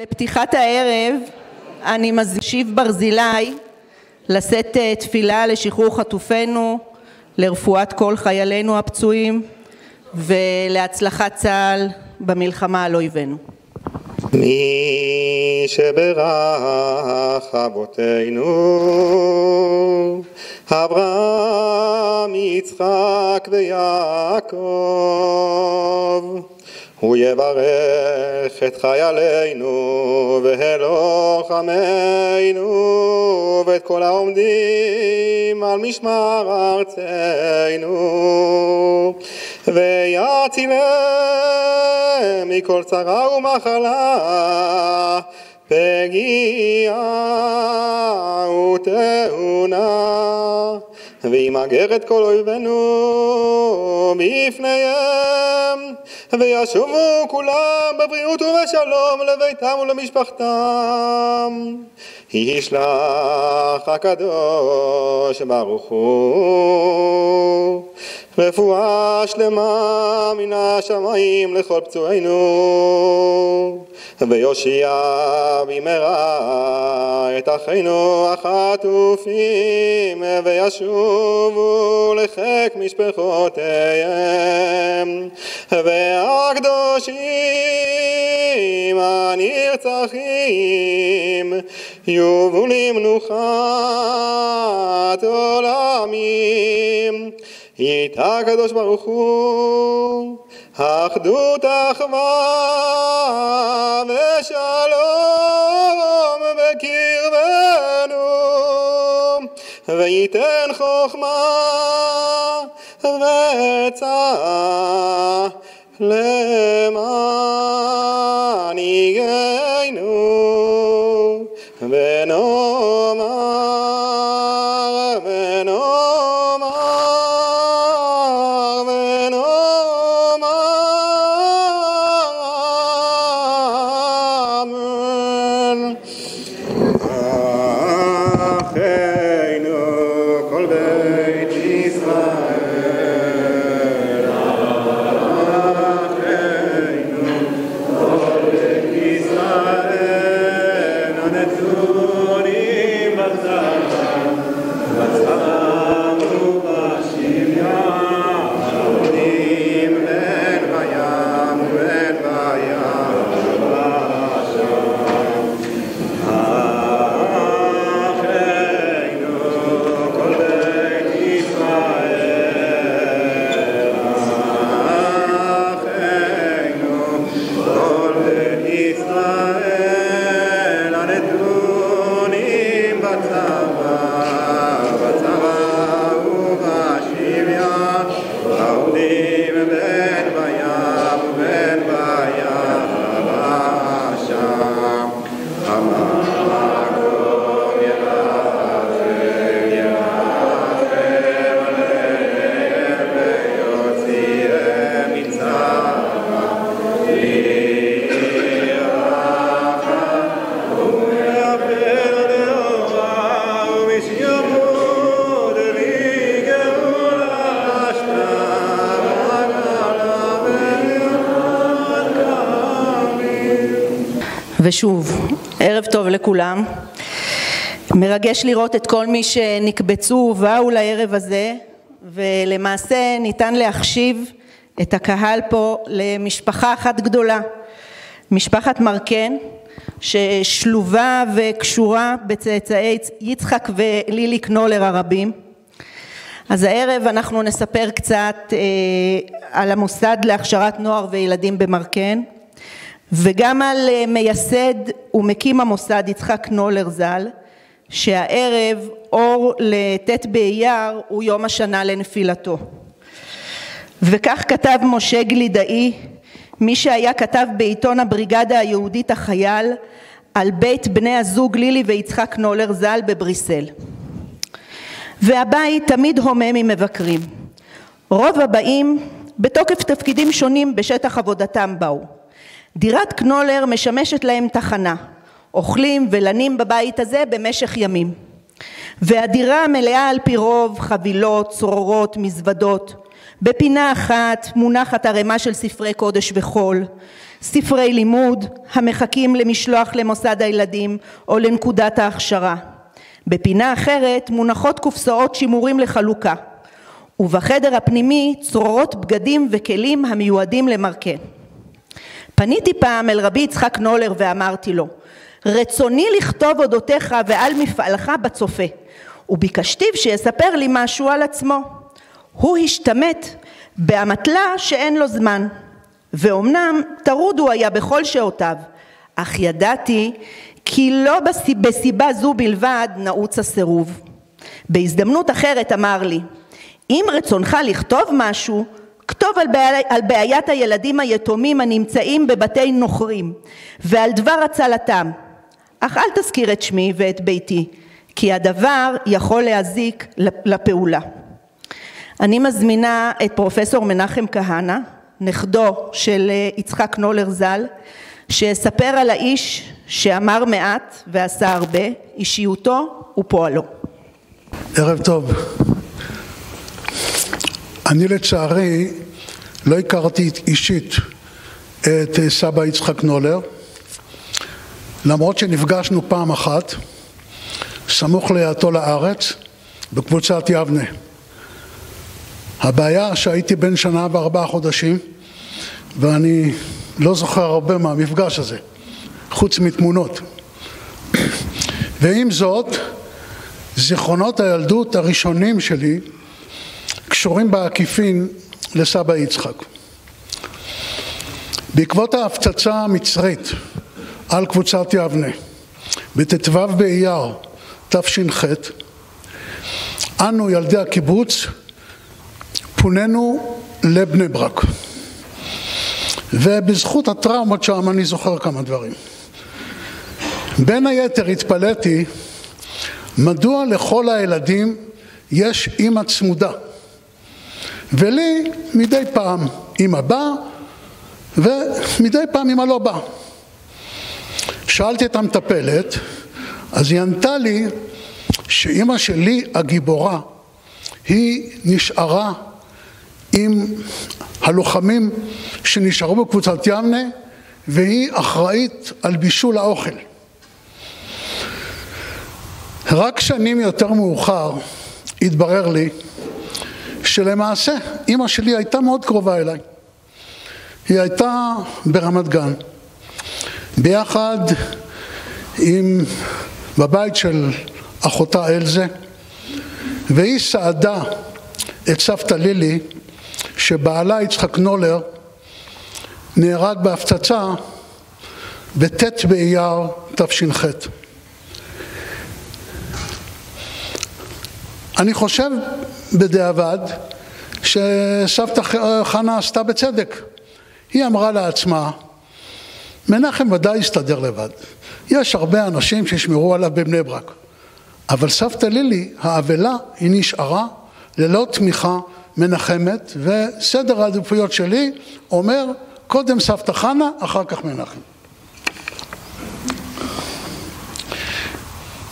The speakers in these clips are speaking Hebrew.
לפתיחת הערב אני מזמין ברזילי לשאת תפילה לשחרור חטופינו, לרפואת כל חיילינו הפצועים ולהצלחת צה"ל במלחמה על אויבינו. מי שברך אבותינו אברהם, יצחק ויעקב, הוא יברך את חיילינו ולוחמינו ואת כל העומדים על משמר ארצנו, ויצילם מכל צרה ומחלה, פגיעה ותאונה, וימגר את כל אויבינו בפניהם, וישובו כולם בבריאות ובשלום לביתם ולמשפחתם. ישלח הקדוש ברוך הוא רפואה שלמה מן השמיים לכל פצועינו, ויושיע במהרה את אחינו החטופים, וישובו לחיק משפחותיהם, והקדושים הנרצחים יובאו למנוחת עולמים. איתה הקדוש ברוך הוא אחדות, אחווה ושלום בקרבנו, וייתן חוכמה ועצה למנהיגינו, ונאמר ושוב, ערב טוב לכולם. מרגש לראות את כל מי שנקבצו ובאו לערב הזה, ולמעשה ניתן להחשיב את הקהל פה למשפחה אחת גדולה, משפחת מרקן, ששלובה וקשורה בצאצאי יצחק ולילי קנולר הרבים. אז הערב אנחנו נספר קצת על המוסד להכשרת נוער וילדים במרקן, וגם על מייסד ומקים המוסד יצחק קנולר ז"ל, שהערב אור לט' באייר הוא יום השנה לנפילתו. וכך כתב משה גלידאי, מי שהיה כתב בעיתון הבריגדה היהודית החייל, על בית בני הזוג לילי ויצחק קנולר ז"ל בבריסל. והבית תמיד הומה ממבקרים. רוב הבאים בתוקף תפקידים שונים בשטח עבודתם באו. דירת קנולר משמשת להם תחנה, אוכלים ולנים בבית הזה במשך ימים. והדירה מלאה על פי רוב חבילות, צרורות, מזוודות. בפינה אחת מונחת ערימה של ספרי קודש וחול, ספרי לימוד המחכים למשלוח למוסד הילדים או לנקודת ההכשרה. בפינה אחרת מונחות קופסאות שימורים לחלוקה, ובחדר הפנימי צרורות בגדים וכלים המיועדים למרקה. פניתי פעם אל רבי יצחק נולר ואמרתי לו, רצוני לכתוב אודותיך ועל מפעלך בצופה, וביקשתיו שיספר לי משהו על עצמו. הוא השתמט באמתלה שאין לו זמן, ואומנם טרוד הוא היה בכל שעותיו, אך ידעתי כי לא בסיבה זו בלבד נעוץ הסירוב. בהזדמנות אחרת אמר לי, אם רצונך לכתוב משהו, כתוב על בעיית הילדים היתומים הנמצאים בבתי נוכרים, ועל דבר הצלתם, אך אל תזכיר את שמי ואת ביתי, כי הדבר יכול להזיק לפעולה. אני מזמינה את פרופסור מנחם כהנא, נכדו של יצחק נולר ז"ל, שיספר על האיש שאמר מעט ועשה הרבה, אישיותו ופועלו. ערב טוב. אני לצערי לא הכרתי אישית את סבא יצחק נולר, למרות שנפגשנו פעם אחת, סמוך להגעתו לארץ, בקבוצת יבנה. הבעיה שהייתי בן שנה ו4 חודשים, ואני לא זוכר הרבה מהמפגש הזה, חוץ מתמונות. ועם זאת, זיכרונות הילדות הראשונים שלי קשורים בעקיפין לסבא יצחק. בעקבות ההפצצה המצרית על קבוצת יבנה, בט"ו באייר תש"ח, אנו ילדי הקיבוץ פוננו לבני ברק. ובזכות הטראומות שם אני זוכר כמה דברים. בין היתר התפלאתי מדוע לכל הילדים יש אמא צמודה, ולי מדי פעם אמא באה ומדי פעם אמא לא באה. שאלתי את המטפלת, אז היא ענתה לי שאמא שלי הגיבורה היא נשארה עם הלוחמים שנשארו בקבוצת יבנה, והיא אחראית על בישול האוכל. רק שנים יותר מאוחר התברר לי שלמעשה אמא שלי הייתה מאוד קרובה אליי. היא הייתה ברמת גן, ביחד בבית של אחותה אלזה, והיא סעדה את סבתא לילי, שבעלה יצחק נולר נהרג בהפצצה בט' באייר תש"ח. אני חושב בדיעבד שסבתא חנה עשתה בצדק. היא אמרה לעצמה, מנחם ודאי יסתדר לבד, יש הרבה אנשים שישמרו עליו בבני ברק, אבל סבתא לילי האבלה היא נשארה ללא תמיכה מנחמת, וסדר העדיפויות שלי אומר קודם סבתא חנה אחר כך מנחם.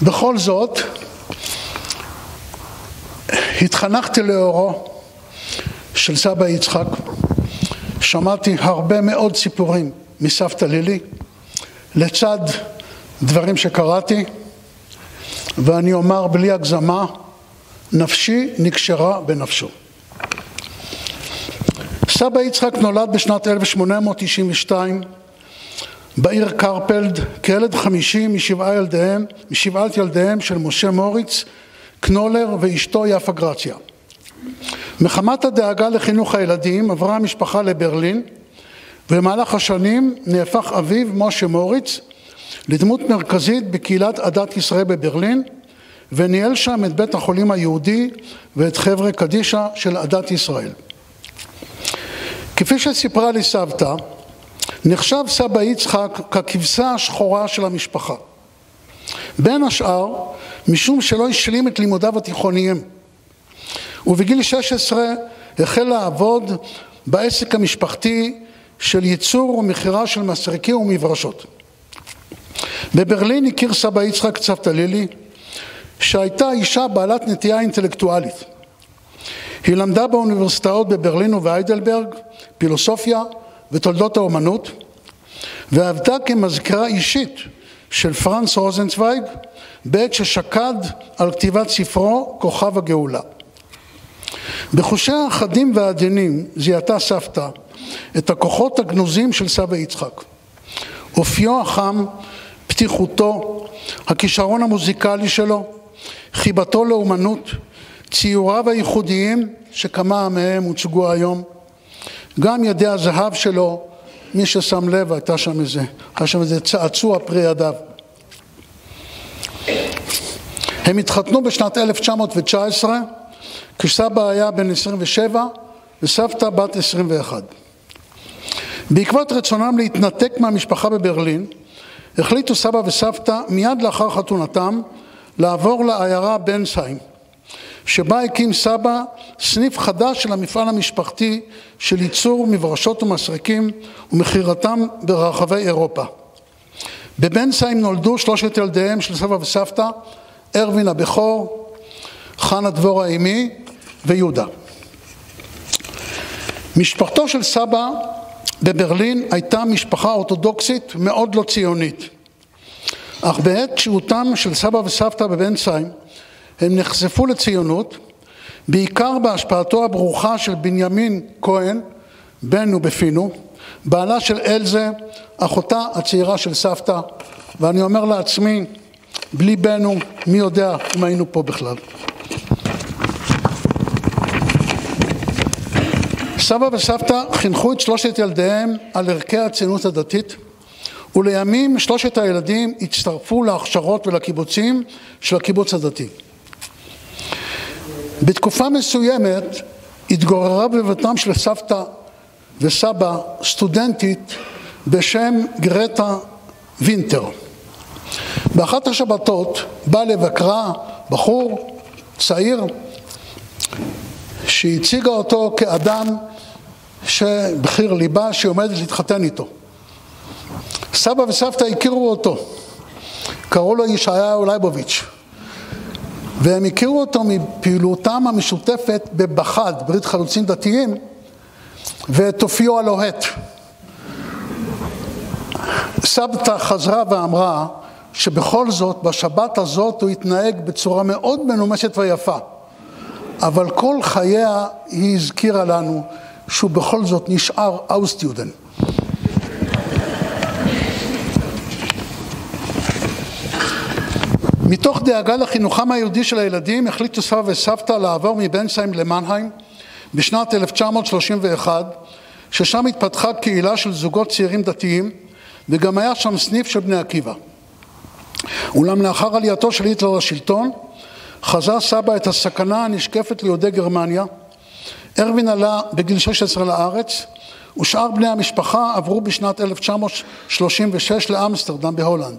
בכל זאת התחנכתי לאורו של סבא יצחק, שמעתי הרבה מאוד סיפורים מסבתא לילי לצד דברים שקראתי, ואני אומר בלי הגזמה, נפשי נקשרה בנפשו. סבא יצחק נולד בשנת 1892 בעיר קרפלד כילד 50 משבעת ילדיהם של משה מוריץ קנולר ואשתו יפה גרציה. מחמת הדאגה לחינוך הילדים עברה המשפחה לברלין, ובמהלך השנים נהפך אביו משה מוריץ לדמות מרכזית בקהילת עדת ישראל בברלין, וניהל שם את בית החולים היהודי ואת חבר'ה קדישה של עדת ישראל. כפי שסיפרה לי סבתא, נחשב סבא יצחק ככבשה השחורה של המשפחה. בין השאר, משום שלא השלים את לימודיו התיכוניים, ובגיל 16 החל לעבוד בעסק המשפחתי של ייצור ומכירה של מסרקים ומברשות. בברלין הכיר סבא יצחק את סבתא לילי, שהייתה אישה בעלת נטייה אינטלקטואלית. היא למדה באוניברסיטאות בברלין ובהיידלברג, פילוסופיה ותולדות האומנות, ועבדה כמזכירה אישית של פרנץ רוזנצוויג, בעת ששקד על כתיבת ספרו כוכב הגאולה. בחושיה החדים והעדינים זיהתה סבתא את הכוחות הגנוזים של סבא יצחק. אופיו החם, פתיחותו, הכישרון המוזיקלי שלו, חיבתו לאומנות, ציוריו הייחודיים שכמה מהם הוצגו היום, גם ידי הזהב שלו, מי ששם לב היה שם איזה צעצוע פרי ידיו. הם התחתנו בשנת 1919, כשסבא היה בן 27 וסבתא בת 21. בעקבות רצונם להתנתק מהמשפחה בברלין, החליטו סבא וסבתא מיד לאחר חתונתם לעבור לעיירה בנסהיים, שבה הקים סבא סניף חדש של המפעל המשפחתי של ייצור מברשות ומסרקים ומכירתם ברחבי אירופה. בבנסהיים נולדו 3 ילדיהם של סבא וסבתא, ארווין הבכור, חנה דבורה אמי ויהודה. משפחתו של סבא בברלין הייתה משפחה אורתודוקסית מאוד לא ציונית. אך בעת שהותם של סבא וסבתא בבנסהיים הם נחשפו לציונות, בעיקר בהשפעתו הברוכה של בנימין כהן, בנו בפינו, בעלה של אלזה, אחותה הצעירה של סבתא, ואני אומר לעצמי, בלי בנו, מי יודע אם היינו פה בכלל. סבא וסבתא חינכו את 3 ילדיהם על ערכי הציונות הדתית, ולימים 3 הילדים הצטרפו להכשרות ולקיבוצים של הקיבוץ הדתי. בתקופה מסוימת התגוררה בביתם של סבתא וסבא סטודנטית בשם גרטה וינטר. באחת השבתות בא לבקרה בחור צעיר שהציגה אותו כאדם שבחיר ליבה שעומדת להתחתן איתו. סבא וסבתא הכירו אותו, קראו לו ישעיהו לייבוביץ', והם הכירו אותו מפעילותם המשותפת בבחד, ברית חלוצים דתיים, ואת אופיו הלוהט. סבתא חזרה ואמרה שבכל זאת בשבת הזאת הוא התנהג בצורה מאוד מנומסת ויפה, אבל כל חייה היא הזכירה לנו שהוא בכל זאת נשאר אוסטיודן. מתוך דאגה לחינוכם היהודי של הילדים החליטו סבא וסבתא לעבור מבנסהיים למנהיים בשנת 1931, ששם התפתחה קהילה של זוגות צעירים דתיים, וגם היה שם סניף של בני עקיבא. אולם לאחר עלייתו של היטלר לשלטון, חזה סבא את הסכנה הנשקפת ליהודי גרמניה. ארווין עלה בגיל 16 לארץ, ושאר בני המשפחה עברו בשנת 1936 לאמסטרדם בהולנד.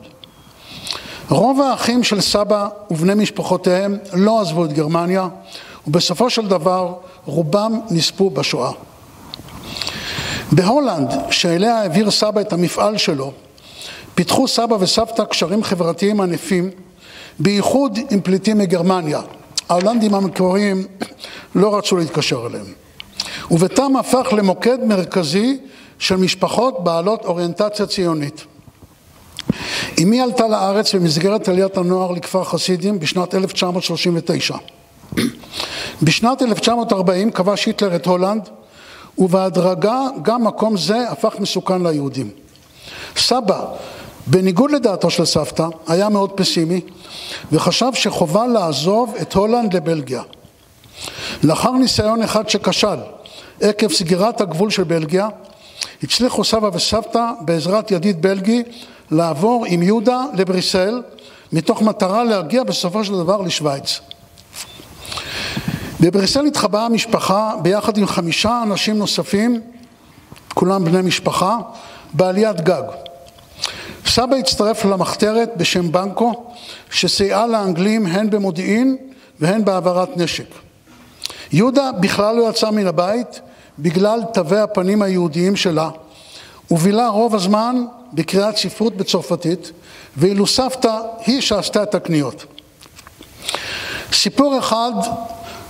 רוב האחים של סבא ובני משפחותיהם לא עזבו את גרמניה, ובסופו של דבר רובם נספו בשואה. בהולנד, שאליה העביר סבא את המפעל שלו, פיתחו סבא וסבתא קשרים חברתיים ענפים, בייחוד עם פליטים מגרמניה. ההולנדים המקוריים לא רצו להתקשר אליהם. וביתם הפך למוקד מרכזי של משפחות בעלות אוריינטציה ציונית. אמי עלתה לארץ במסגרת עליית הנוער לכפר חסידים בשנת 1939. בשנת 1940 כבש היטלר את הולנד, ובהדרגה גם מקום זה הפך מסוכן ליהודים. סבא, בניגוד לדעתו של סבתא, היה מאוד פסימי, וחשב שחובה לעזוב את הולנד לבלגיה. לאחר ניסיון אחד שכשל, עקב סגירת הגבול של בלגיה, הצליחו סבא וסבתא בעזרת ידיד בלגי לעבור עם יהודה לבריסל, מתוך מטרה להגיע בסופו של דבר לשוויץ. בבריסל התחבאה המשפחה ביחד עם 5 אנשים נוספים, כולם בני משפחה, בעליית גג. סבא הצטרף למחתרת בשם בנקו, שסייעה לאנגלים הן במודיעין והן בהעברת נשק. יהודה בכלל לא יצא מן הבית בגלל תווי הפנים היהודיים שלה, ובילה רוב הזמן בקריאת ספרות בצרפתית, ואילו סבתא היא שעשתה את הקניות. סיפור אחד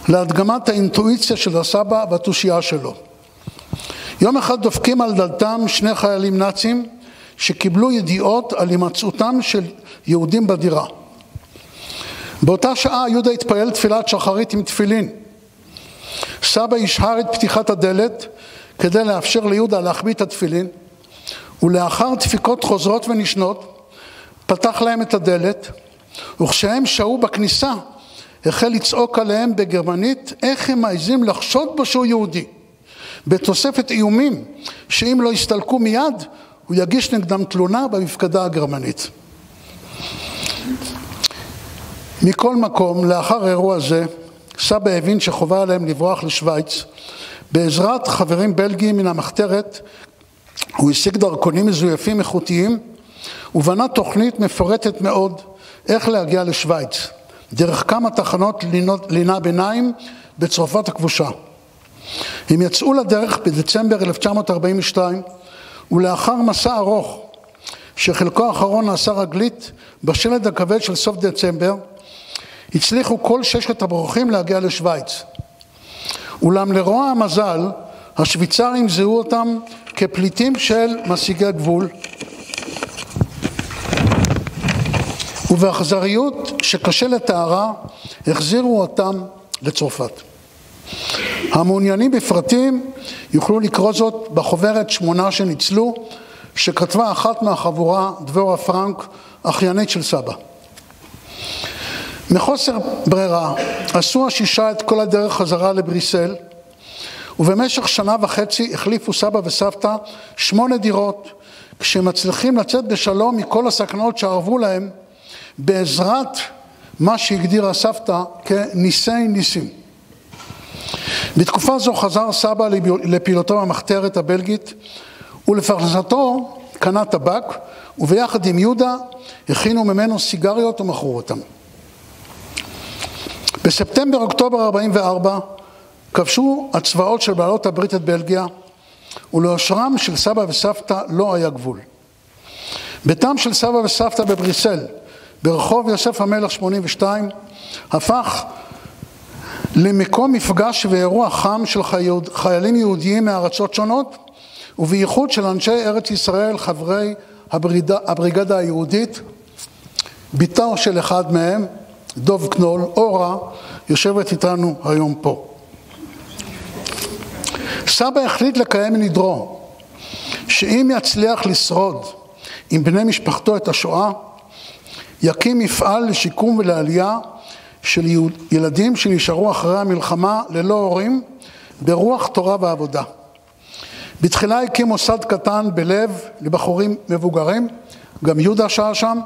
להדגמת האינטואיציה של הסבא והתושייה שלו. יום אחד דופקים על דלתם שני חיילים נאצים שקיבלו ידיעות על הימצאותם של יהודים בדירה. באותה שעה יהודה התפלל תפילת שחרית עם תפילין. סבא ישהר את פתיחת הדלת כדי לאפשר ליהודה להחביא את התפילין, ולאחר דפיקות חוזרות ונשנות פתח להם את הדלת, וכשהם שהו בכניסה החל לצעוק עליהם בגרמנית איך הם מעיזים לחשוד בו שהוא יהודי, בתוספת איומים שאם לא יסתלקו מיד הוא יגיש נגדם תלונה במפקדה הגרמנית. מכל מקום, לאחר האירוע זה, סבא הבין שחובה עליהם לברוח לשוויץ. בעזרת חברים בלגיים מן המחתרת, הוא השיג דרכונים מזויפים איכותיים, ובנה תוכנית מפורטת מאוד איך להגיע לשוויץ, דרך כמה תחנות לינה ביניים בצרפת הכבושה. הם יצאו לדרך בדצמבר 1942, ולאחר מסע ארוך, שחלקו האחרון נעשה רגלית בשלד הכבד של סוף דצמבר, הצליחו כל ששת הברוחים להגיע לשוויץ. אולם לרוע המזל, השוויצרים זיהו אותם כפליטים של משיגי גבול, ובאכזריות שקשה לתארה, החזירו אותם לצרפת. המעוניינים בפרטים יוכלו לקרוא זאת בחוברת 8 שניצלו, שכתבה אחת מהחבורה, דבורה פרנק, אחיינית של סבא. מחוסר ברירה עשו השישה את כל הדרך חזרה לבריסל, ובמשך 1.5 שנה החליפו סבא וסבתא 8 דירות, כשמצליחים לצאת בשלום מכל הסכנות שערבו להם, בעזרת מה שהגדירה סבתא כניסי ניסים. בתקופה זו חזר סבא לפעילותו במחתרת הבלגית, ולפרנסתו קנה טבק, וביחד עם יהודה הכינו ממנו סיגריות ומכרו אותם. בספטמבר-אוקטובר 44 כבשו הצבאות של בעלות הברית את בלגיה, ולאושרם של סבא וסבתא לא היה גבול. ביתם של סבא וסבתא בבריסל, ברחוב יוסף המלך 82, הפך למקום מפגש ואירוע חם של חיילים יהודיים מארצות שונות, ובייחוד של אנשי ארץ ישראל, חברי הבריגדה היהודית. ביתו של אחד מהם, דוב קנול, אורה, יושבת איתנו היום פה. סבא החליט לקיים נדרו, שאם יצליח לשרוד עם בני משפחתו את השואה, יקים מפעל לשיקום ולעלייה של ילדים שנשארו אחרי המלחמה ללא הורים, ברוח תורה ועבודה. בתחילה הקים מוסד קטן בלב לבחורים מבוגרים, גם יהודה שעה שם,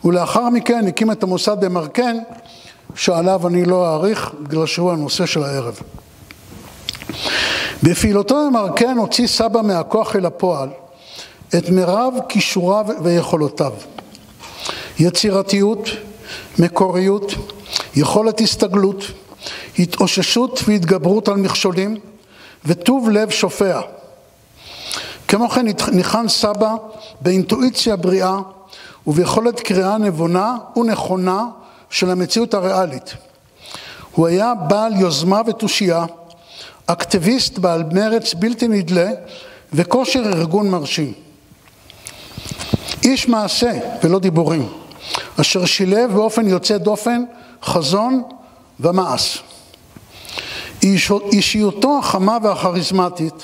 ולאחר מכן הקים את המוסד במרקן, שעליו אני לא אעריך, בגלל שהוא הנושא של הערב. בפעילותו במרקן הוציא סבא מהכוח אל הפועל את מירב כישוריו ויכולותיו. יצירתיות, מקוריות, יכולת הסתגלות, התאוששות והתגברות על מכשולים, וטוב לב שופע. כמו כן ניחן סבא באינטואיציה בריאה וביכולת קריאה נבונה ונכונה של המציאות הריאלית. הוא היה בעל יוזמה ותושייה, אקטיביסט בעל מרץ בלתי נדלה וכושר ארגון מרשים. איש מעשה ולא דיבורים, אשר שילב באופן יוצא דופן חזון ומעש. אישיותו החמה והכריזמטית,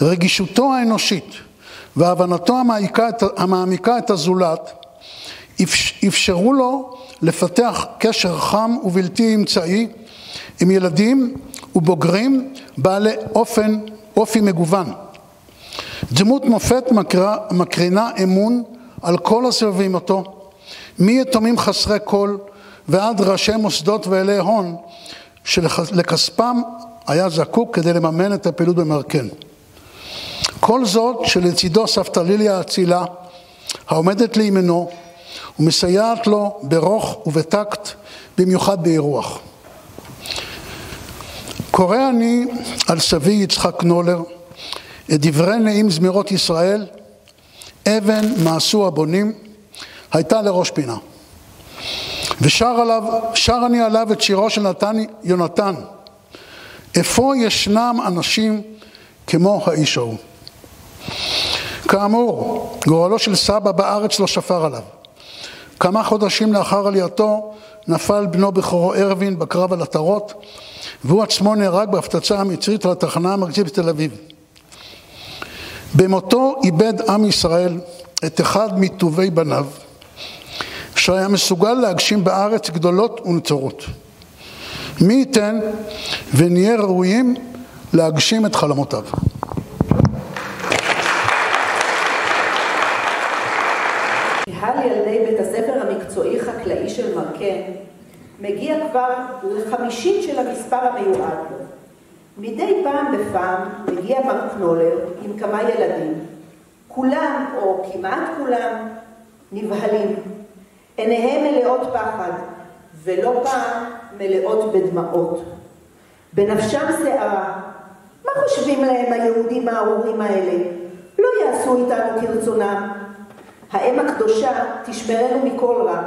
רגישותו האנושית והבנתו המעמיקה את הזולת, אפשרו לו לפתח קשר חם ובלתי אמצעי עם ילדים ובוגרים בעלי אופי מגוון. דמות מופת מקרינה אמון על כל הסובבים אותו, מיתומים חסרי כל ועד ראשי מוסדות ואלי הון שלכספם היה זקוק כדי לממן את הפעילות במרקן. כל זאת שלצידו סבתא ליליה האצילה, העומדת לימינו ומסייעת לו ברוך ובטקט, במיוחד באירוח. קורא אני על סבי יצחק קנולר את דברי נעים זמירות ישראל, אבן מעשו הבונים, הייתה לראש פינה. ושר אני עליו את שירו של יונתן, איפה ישנם אנשים כמו האיש ההוא. כאמור, גורלו של סבא בארץ לא שפר עליו. כמה חודשים לאחר עלייתו נפל בנו בכורו ארווין בקרב על עטרות, והוא עצמו נהרג בהפצצה המצרית על התחנה המרכזית בתל אביב. במותו איבד עם ישראל את אחד מטובי בניו, שהיה מסוגל להגשים בארץ גדולות ונצורות. מי ייתן ונהיה ראויים להגשים את חלומותיו. קהל ילדי בית הספר המקצועי חקלאי של מרקן מגיע כבר ל50 של המספר המיועד לו. מדי פעם בפעם מגיע מר קנולר עם כמה ילדים. כולם, או כמעט כולם, נבהלים. עיניהם מלאות פחד, ולא פעם מלאות בדמעות. בנפשם שערה. מה חושבים להם היהודים הארורים האלה? לא יעשו איתנו כרצונם. האם הקדושה תשמרנו מכל רע.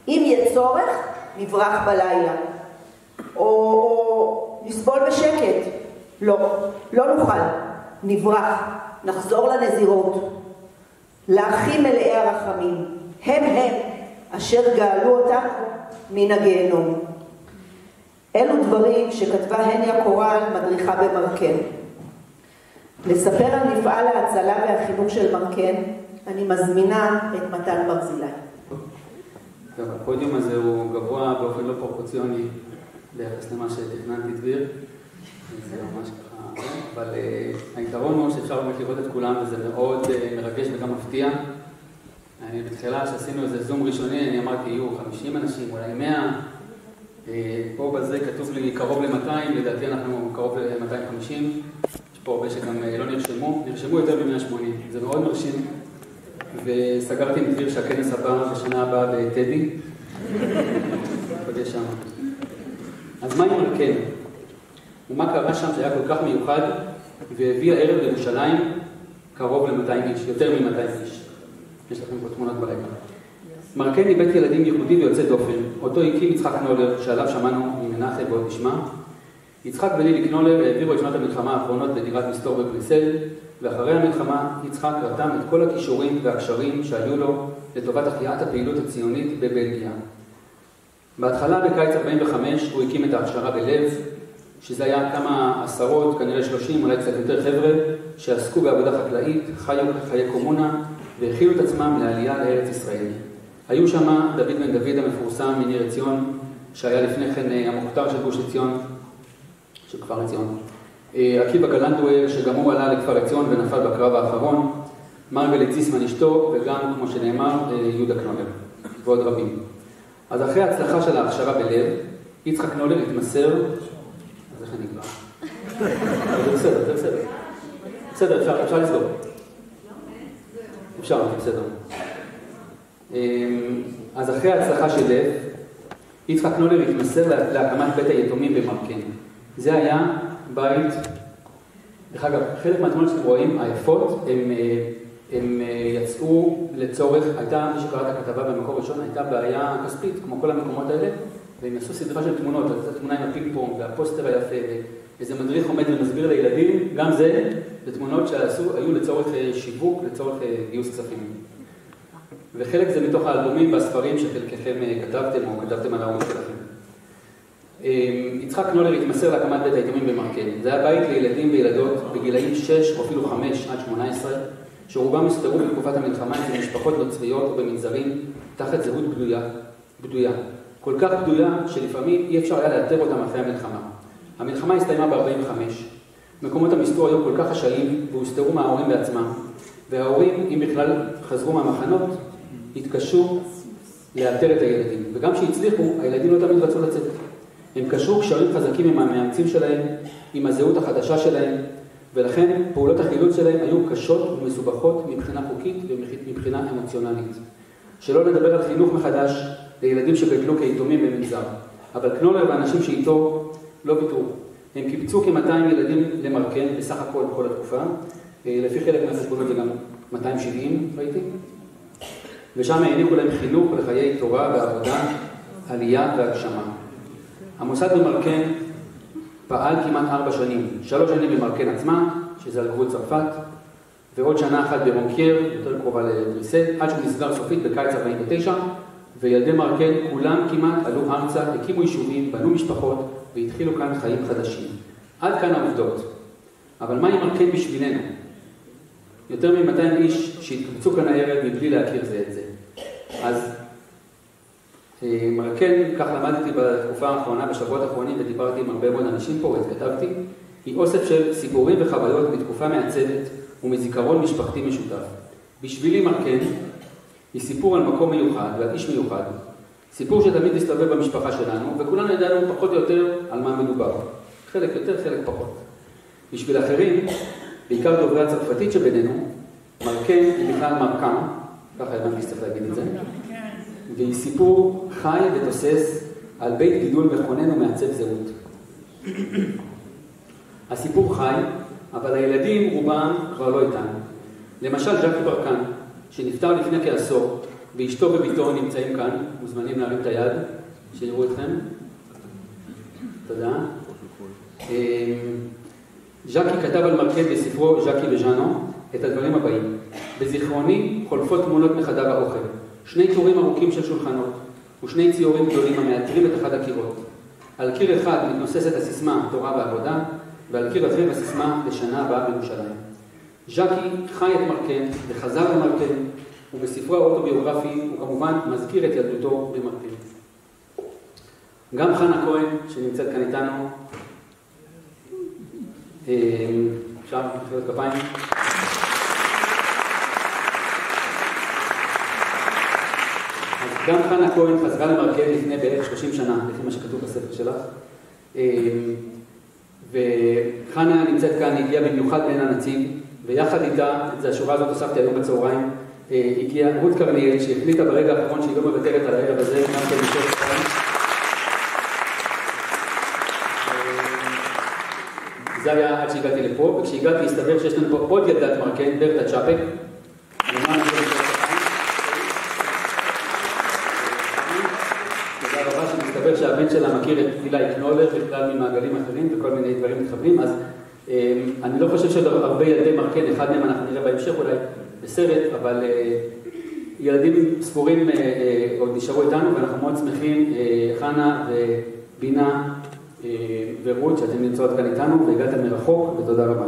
אם יהיה צורך, נברח בלילה. או נסבול בשקט. לא נוכל. נברח. נחזור לנזירות. לאחים מלאי הרחמים. הם אשר גאלו אותנו מן הגיהנום. אלו דברים שכתבה הניה קורל, מדריכה במרקן. לספר על מפעל ההצלה והחינוך של מרקן, אני מזמינה את מתן ברזילי. טוב, הפודיום הזה הוא גבוה באופן לא פרופורציוני ביחס למה שתכננתי דביר. זה ממש ככה, אבל היתרון הוא שאפשר באמת לראות את כולם, וזה מאוד מרגש וגם מפתיע. אני בתחילה שעשינו איזה זום ראשוני, אני אמרתי יהיו 50 אנשים, אולי 100. פה בזה כתוב לי קרוב ל-200, לדעתי אנחנו קרוב ל-250. יש פה הרבה שגם לא נרשמו יותר מ-180, זה מאוד מרשים. וסגרתי עם דביר שהכנס הבא בשנה הבאה בטדי. נפגש שם. אז מה עם מרקן? ומה קרה שם שהיה כל כך מיוחד והביא הערב לירושלים קרוב ל-200 איש, יותר מ-200 איש. יש לכם פה תמונות ברקע. מרקן היא בית ילדים ייחודי ויוצא דופן. אותו הקים יצחק קנולר, שעליו שמענו ממנחם ועוד נשמע. יצחק ולילי קנולר העבירו את שנות המלחמה האחרונות בדירת מסתור בבריסל, ואחרי המלחמה יצחק רתם את כל הכישורים והקשרים שהיו לו לטובת החייאת הפעילות הציונית בבלגיה. בהתחלה בקיץ 45 הוא הקים את ההכשרה בלב, שזה היה כמה עשרות, כנראה 30, אולי קצת יותר חבר'ה, שעסקו בעבודה חקלאית, חיו חיי קומונה, והכילו את עצמם לעלייה לארץ ישראל. היו שם דוד בן דוד המפורסם מניר עציון, שהיה לפני כן המוכתר של גוש עציון, של כפר עציון. עקיבא גלנדואר, שגם הוא עלה לכפר עציון ונפל בקרב האחרון, מרגלית ציסמן אשתו, וגם, כמו שנאמר, יהודה קנולר, ועוד רבים. אז אחרי ההצלחה של ההכשרה בלב, יצחק קנולר התמסר, אז איך אני כבר? זה בסדר, זה בסדר. בסדר, אפשר לסגור. אפשר, בסדר. אז אחרי ההצלחה של לב, יצחק קנולר התמסר להקמת בית היתומים במרקן. זה היה בית, דרך אגב, חלק מהתמונות שאתם רואים, היפות, הם יצאו לצורך, הייתה, מי שקרא את הכתבה במקור ראשון, הייתה בעיה כספית, כמו כל המקומות האלה, והם עשו סדרה של תמונות, התמונה עם הפינג פונג והפוסטר היפה, ואיזה מדריך עומד ומסביר לילדים, גם זה תמונות שהיו לצורך שיווק, לצורך גיוס כספים. וחלק זה מתוך האלבומים והספרים שחלקכם כתבתם או כתבתם על ההורים שלכם. יצחק קנולר התמסר להקמת בית היתומים במרקן. זה היה בית לילדים וילדות בגילאים 6 או אפילו 5 עד 18, שרובם הסתרו בתקופת המלחמה אצל משפחות נוצריות או במנזרים תחת זהות בדויה. כל כך בדויה שלפעמים אי אפשר היה לאתר אותם אחרי המלחמה. המלחמה הסתיימה ב-45. מקומות המסתור היו כל כך חשאיים והוסתרו מההורים בעצמם, וההורים, אם בכלל חזרו מהמחנות, התקשו לאתר את הילדים. וגם שהצליחו, הילדים לא תמיד רצו לצאת. הם קשרו קשרים חזקים עם המאמצים שלהם, עם הזהות החדשה שלהם, ולכן פעולות החילוץ שלהם היו קשות ומסובכות מבחינה חוקית ומבחינה אמוציונלית. שלא לדבר על חינוך מחדש לילדים שגדלו כיתומים במנזר. אבל קנולר ואנשים שאיתו לא ויתרו. הם קיבצו כ-200 ילדים למרקן בסך הכל בכל התקופה. לפי חלק מהחשבונות זה גם 270, ראיתי. ושם העניקו להם חינוך לחיי תורה ועבודה, עלייה והגשמה. המוסד במרקן פעל כמעט 4 שנים, 3 שנים במרקן עצמה, שזה על גבול צרפת, ועוד שנה אחת ברונקייר, יותר קרובה לבריסל, עד שהוא נסגר סופית בקיץ 49, וילדי מרקן כולם כמעט עלו ארצה, הקימו יישובים, בנו משפחות, והתחילו כאן חיים חדשים. עד כאן העובדות. אבל מהי מרקן בשבילנו? יותר מ-200 איש שהתקבצו כאן הערב מבלי להכיר זה את זה. אז מרקן, כך למדתי בתקופה האחרונה, בשבועות האחרונים, ודיברתי עם הרבה מאוד אנשים פה, וכתבתי, היא אוסף של סיפורים וחוויות בתקופה מעצבת ומזיכרון משפחתי משותף. בשבילי מרקן היא סיפור על מקום מיוחד ועל איש מיוחד, סיפור שתמיד הסתובב במשפחה שלנו, וכולנו ידענו פחות או יותר על מה מדובר. חלק יותר, חלק פחות. בשביל אחרים, בעיקר דוברי הצרפתית שבינינו, מרקן היא בכלל מרקן, ככה הבנתי שצריך להגיד את זה, והיא סיפור חי ותוסס על בית גידול מכונן ומעצב זהות. הסיפור חי, אבל הילדים רובם כבר לא איתנו. למשל ז'קי ברקן, שנפטר לפני כעשור, ואשתו וביתו נמצאים כאן, מוזמנים להרים את היד, שיראו אתכם. תודה. ז'קי כתב על מרקן בספרו ז'קי וז'אנו את הדברים הבאים. בזיכרוני חולפות תמונות מחדר האוכל, 2 טורים ארוכים של שולחנות, ו2 ציורים גדולים המאתרים את אחד הקירות. על קיר אחד מתנוססת הסיסמה תורה ועבודה, ועל קיר אחר הסיסמה לשנה הבאה בירושלים. ז'קי חי את מרקן וחזר למרקן, ובספרו האוטוביוגרפי הוא כמובן מזכיר את ילדותו במרקן. גם חנה כהן, שנמצאת כאן איתנו, עכשיו, תחילת כפיים. אז גם חנה כהן חזרה למרקן לפני בערך 30 שנה, לפי מה שכתוב בספר שלך. וחנה נמצאת כאן, הגיעה במיוחד בין הנציב, ויחד איתה, את השורה הזאת הוספתי היום בצהריים, הגיעה רות קרניאל, שהחליטה ברגע האחרון שהיא לא מוותרת על הערב הזה, גם כן משהו כאן. זה היה עד שהגעתי לפה, וכשהגעתי הסתבר שיש לנו פה עוד ילדת מרקן, ברטה צ'אפק. תודה רבה שמסתבר שהבן שלה מכיר את אילי קנולר, בכלל ממעגלים אחרים וכל מיני דברים מתחברים, אז אני לא חושב שהרבה ילדי מרקן, אחד מהם אנחנו נראה בהמשך אולי בסרט, אבל ילדים ספורים עוד נשארו איתנו, ואנחנו מאוד שמחים, חנה ובינה, ורות, שאתם נמצאות כאן איתנו, והגעתם מרחוק, ותודה רבה.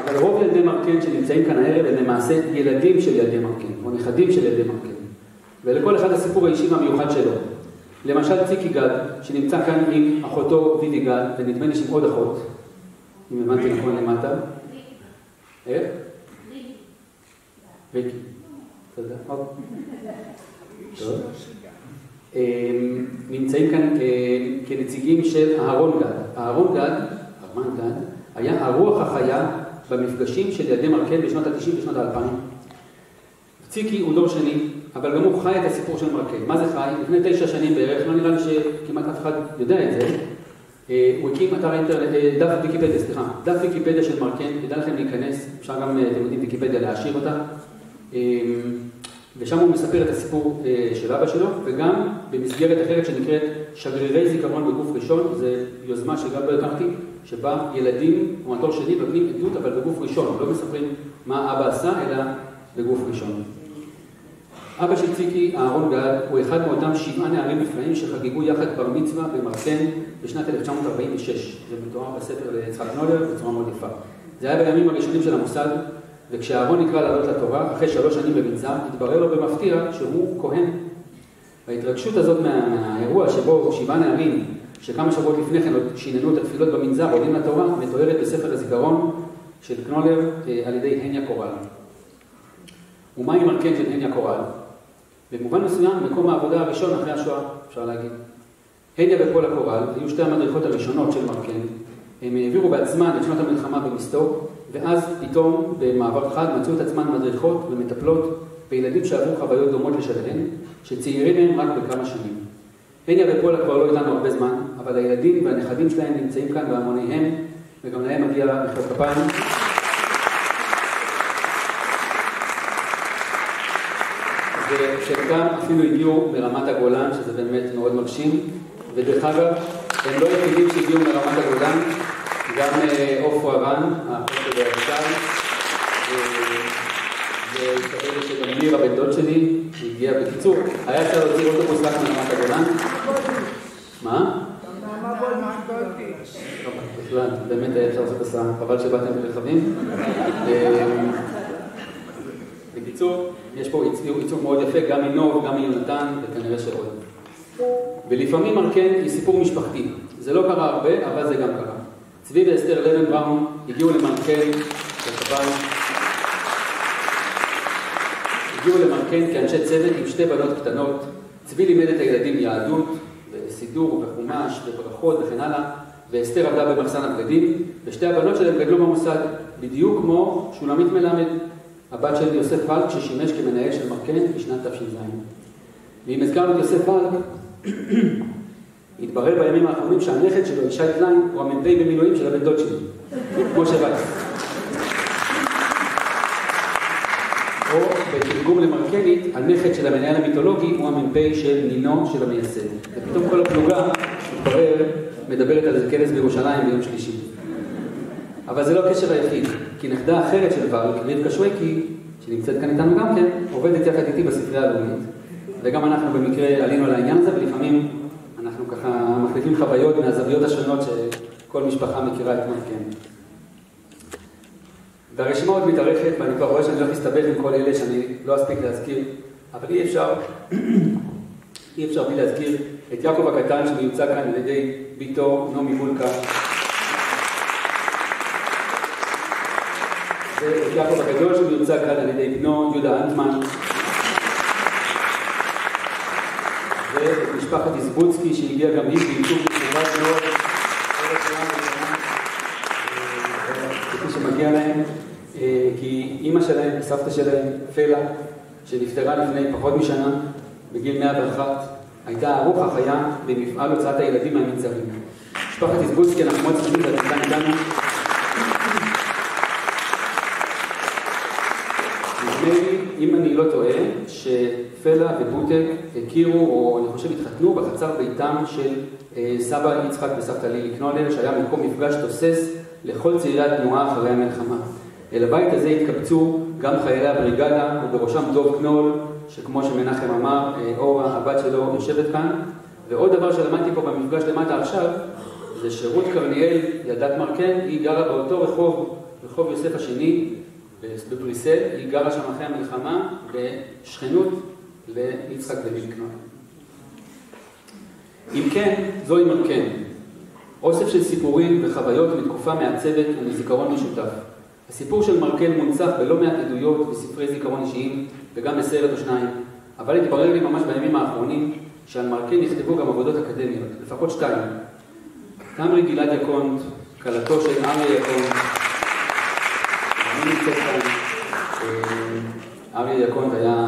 אבל רוב ילדי מרקן שנמצאים כאן הערב הם למעשה ילדים של ילדי מרקן, או נכדים של ילדי מרקן. ולכל אחד הסיפור האישי והמיוחד שלו. למשל ציקי גד, שנמצא כאן עם אחותו וידי גד, ונדמה לי שעם עוד אחות, אם הבנתי נכון למטה. איך? ריקי. תודה. נמצאים כאן כנציגים של אהרון גד. אהרון גד היה הרוח החיה במפגשים של ילדי מרקן בשנות ה-90 ושנות ה-2000. ציקי הוא דור שני, אבל גם הוא חי את הסיפור של מרקן. מה זה חי? לפני 9 שנים בערך, לא נראה לי שכמעט אף אחד יודע את זה, הוא הקים אתר דף ויקיפדיה של מרקן, כדאי לכם להיכנס, אפשר גם, אתם יודעים, ויקיפדיה להעשיר אותה. ושם הוא מספר את הסיפור של אבא שלו, וגם במסגרת אחרת שנקראת שגרירי זיכרון בגוף ראשון, זו יוזמה שגם לא הכרתי, שבה ילדים, או התור שני, נותנים עדות, אבל בגוף ראשון, לא מספרים מה אבא עשה, אלא בגוף ראשון. אבא של ציקי, אהרון גד, הוא אחד מאותם 7 נערים נפלאים שחגגו יחד בר מצווה במרקן בשנת 1946. זה מתואר בספר ליצחק נולר בצורה מאוד יפה. זה היה בימים הראשונים של המוסד, וכשאהרון נקרא לעלות לתורה, אחרי 3 שנים במנזר, התברר לו במפתיע שהוא כהן. ההתרגשות הזאת מהאירוע שבו 7 נערים, שכמה שבועות לפני כן שיננו את התפילות במנזר, עולים לתורה, מתוארת בספר הזיכרון של קנולר על ידי הניה קורל. ומהי מרקן של הניה קורל? במובן מסוים, מקום העבודה הראשון אחרי השואה, אפשר להגיד. הניה ופולה קורל היו 2 המדריכות הראשונות של מרקן. הם העבירו בעצמן את שנות המלחמה במסתור, ואז פתאום במעבר חד מצאו את עצמן מדריכות ומטפלות בילדים שעברו חוויות דומות לשלהן, שצעירים מהם רק בכמה שנים. הניה ופולה כבר לא איתנו הרבה זמן, אבל הילדים והנכדים שלהם נמצאים כאן בהמוניהם, וגם להם מגיע מחיאות כפיים. וחלקם אפילו הגיעו מרמת הגולן, שזה באמת מאוד מרשים, ודרך אגב, הם לא היחידים שהגיעו מרמת הגולן, גם עופרה רן, האחות והרצל, וכאלה שגם מירה בן דוד שלי, הגיעה בקיצור, היה אפשר להוציא אוטובוס רק מרמת הגולן. מה? בכלל, באמת היה אפשר לעשות הסעה, חבל שבאתם ברכבים. בקיצור, יש פה ייצוג מאוד יפה, גם מנוב, גם מיונתן, וכנראה שעוד. ולפעמים מרקן היא סיפור משפחתי. זה לא קרה הרבה, אבל זה גם קרה. צבי ואסתר לבן בראון הגיעו למרקן, כאנשי צוות עם שתי בנות קטנות. צבי לימד את הילדים יהדות, וסידור וחומש וברכות וכן הלאה, ואסתר עבדה במחסן הבגדים, ושתי הבנות שלהם גדלו במוסד, בדיוק כמו שולמית מלמד, הבת של יוסף ולק ששימש כמנהל של מרקן בשנת תש"ז. ואם הזכרנו את יוסף ולק, התברר בימים האחרונים שהנכד שלו, ישי קליין, הוא המ"פ במילואים של הבן דוד שלי, כמו שבאת. או בתרגום למרקנית, הנכד של המנהל המיתולוגי הוא המ"פ של נינו של המייסד. ופתאום כל הפלוגה, התברר, מדברת על זה כנס בירושלים ביום שלישי. אבל זה לא הקשר היחיד, כי נכדה אחרת של ולק, רבקה שויקי, שנמצאת כאן איתנו גם כן, עובדת יחד איתי בספרייה הלאומית. וגם אנחנו במקרה עלינו על העניין הזה, ולפעמים אנחנו ככה מחליפים חוויות מהזוויות השונות שכל משפחה מכירה את מרקן. והרשימה עוד מתארכת, ואני כבר רואה שאני הולך להסתבך עם כל אלה שאני לא אספיק להזכיר, אבל אי אפשר בלי להזכיר את יעקב הקטן שמיוצג כאן על ידי ביתו נעמי וולקה. ואת יעקב הגדול שמיוצג כאן על ידי בנו יהודה אנטמן. ואת משפחת איזבוצקי שהגיעה גם היא בייצוג בצורה מאוד כפי שמגיע להם, כי אימא שלהם, סבתא שלהם, פלה, שנפטרה לפני פחות משנה, בגיל 101, הייתה הרוח החיה במפעל הוצאת הילדים מהמנזרים. משפחת איזבוצקי, אנחנו מאוד שמחים שאתם כאן איתנו. אם אני לא טועה, שפלה ובוטק הכירו, או אני חושב התחתנו בחצר ביתם של סבא יצחק וסבתא לילי קנולר, שהיה מקום מפגש תוסס לכל צעירי התנועה אחרי המלחמה. אל הבית הזה התקבצו גם חיילי הבריגדה, ובראשם דוב קנול, שכמו שמנחם אמר, אורה, הבת שלו, יושבת כאן. ועוד דבר שלמדתי פה במפגש למטה עכשיו, זה שרות קרניאל, ילדת מרקן, היא גרה באותו רחוב יוסף השני, בבריסל, היא גרה שם אחרי המלחמה בשכנות ליצחק ולילי קנולר. אם כן, זוהי מרקן. אוסף של סיפורים וחוויות מתקופה מעצבת ומזיכרון משותף. הסיפור של מרקן מונצח בלא מעט עדויות וספרי זיכרון אישיים וגם בסרט או שניים, אבל התברר לי ממש בימים האחרונים שעל מרקן נכתבו גם עבודות אקדמיות, לפחות 2. תמרי גלעד יקונט, קלתו של אריה יקונט, אני נמצאת כאן, אריה יקונט היה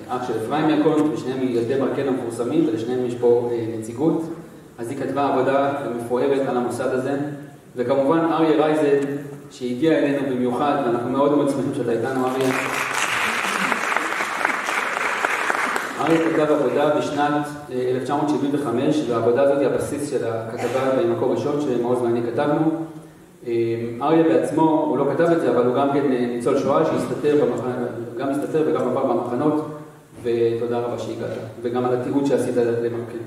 אח של אפרים יקונט, ושניהם ילדי מרקן המפורסמים, ולשניהם יש פה נציגות. אז היא כתבה עבודה מפוארת על המוסד הזה, וכמובן אריה רייזל, שהגיע אלינו במיוחד, ואנחנו מאוד מאוד שמחים שאתה איתנו, אריה. אריה כתב עבודה בשנת 1975, והעבודה הזאת היא הבסיס של הכתבה במקור ראשון שמעוז ואני כתבנו. אריה בעצמו, הוא לא כתב את זה, אבל הוא גם כן ניצול שואה גם הסתתר וגם עבר במחנות, ותודה רבה שהגעת, וגם על התיעוד שעשית למרקן.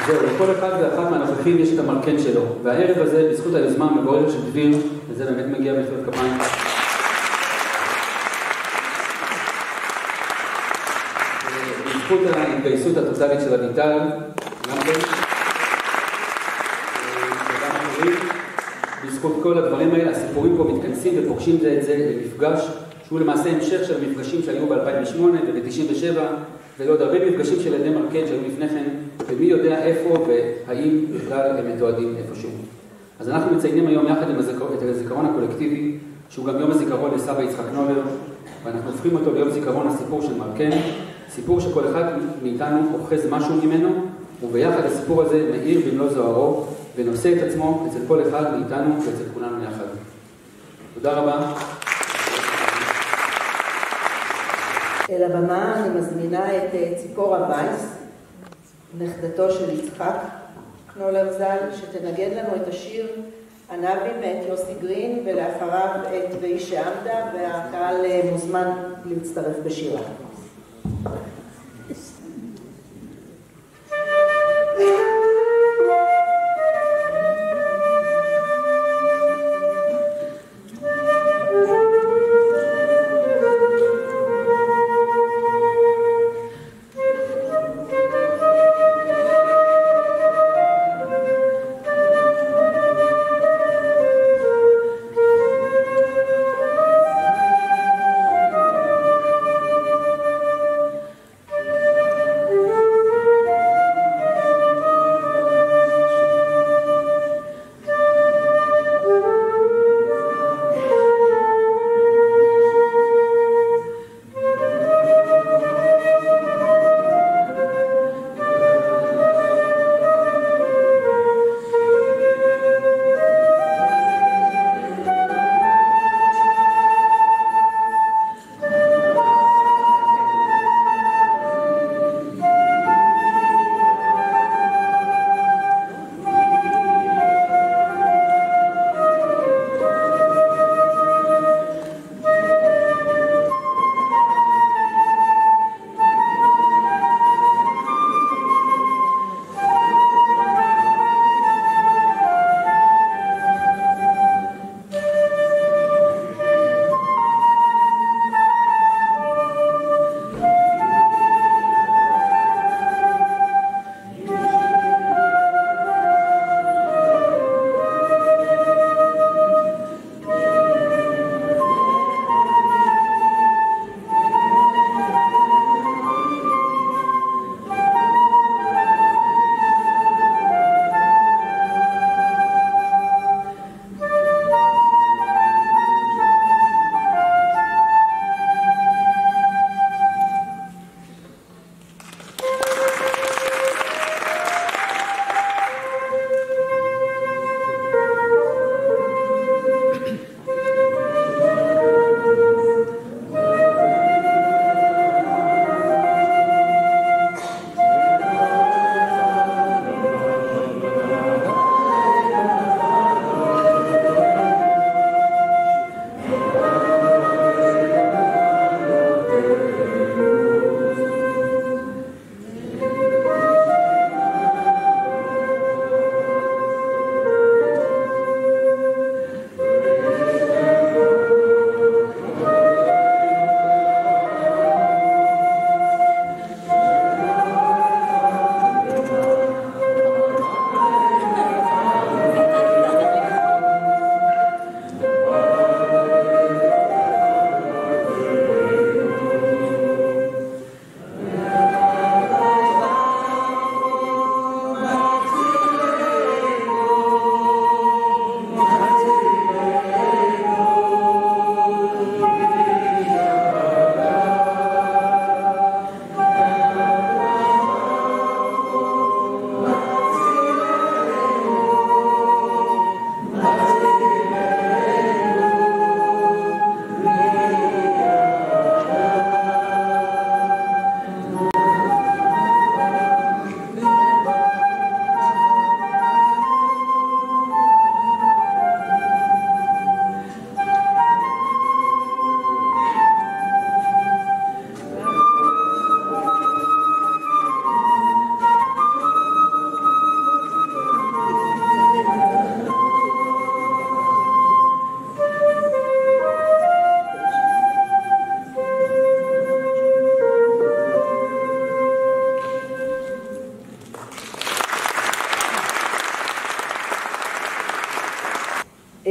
זהו, לכל אחד ואחת מהנוכחים יש את המרקן שלו, והערב הזה, בזכות היוזמה המבורכת של דביר, וזה באמת מגיע מחיאות כפיים. בזכות ההתגייסות הטוטלית של אביטל, גם כן, וגם אחרים, בזכות כל הדברים האלה, הסיפורים פה מתכנסים ופוגשים זה את זה למפגש, שהוא למעשה המשך של המפגשים שהיו ב-2008 וב-97, ולעוד הרבה מפגשים של ילדי מרקן שהיו לפני כן, ומי יודע איפה והאם בכלל הם מתועדים איפשהו. אז אנחנו מציינים היום יחד עם את הזיכרון הקולקטיבי, שהוא גם יום הזיכרון לסבא יצחק קנולר, ואנחנו הופכים אותו ליום זיכרון הסיפור של מרקן, סיפור שכל אחד מאיתנו אוחז משהו ממנו, וביחד הסיפור הזה מאיר במלוא זוהרו, ונושא את עצמו אצל כל אחד מאיתנו ואצל כולנו יחד. תודה רבה. אל הבמה אני מזמינה את ציפורה וייס, נכדתו של יצחק קנולר ז"ל, שתנגן לנו את השיר ענבים מאת יוסי גרין, ולאחריו את והיא שעמדה, והקהל מוזמן להצטרף בשירה.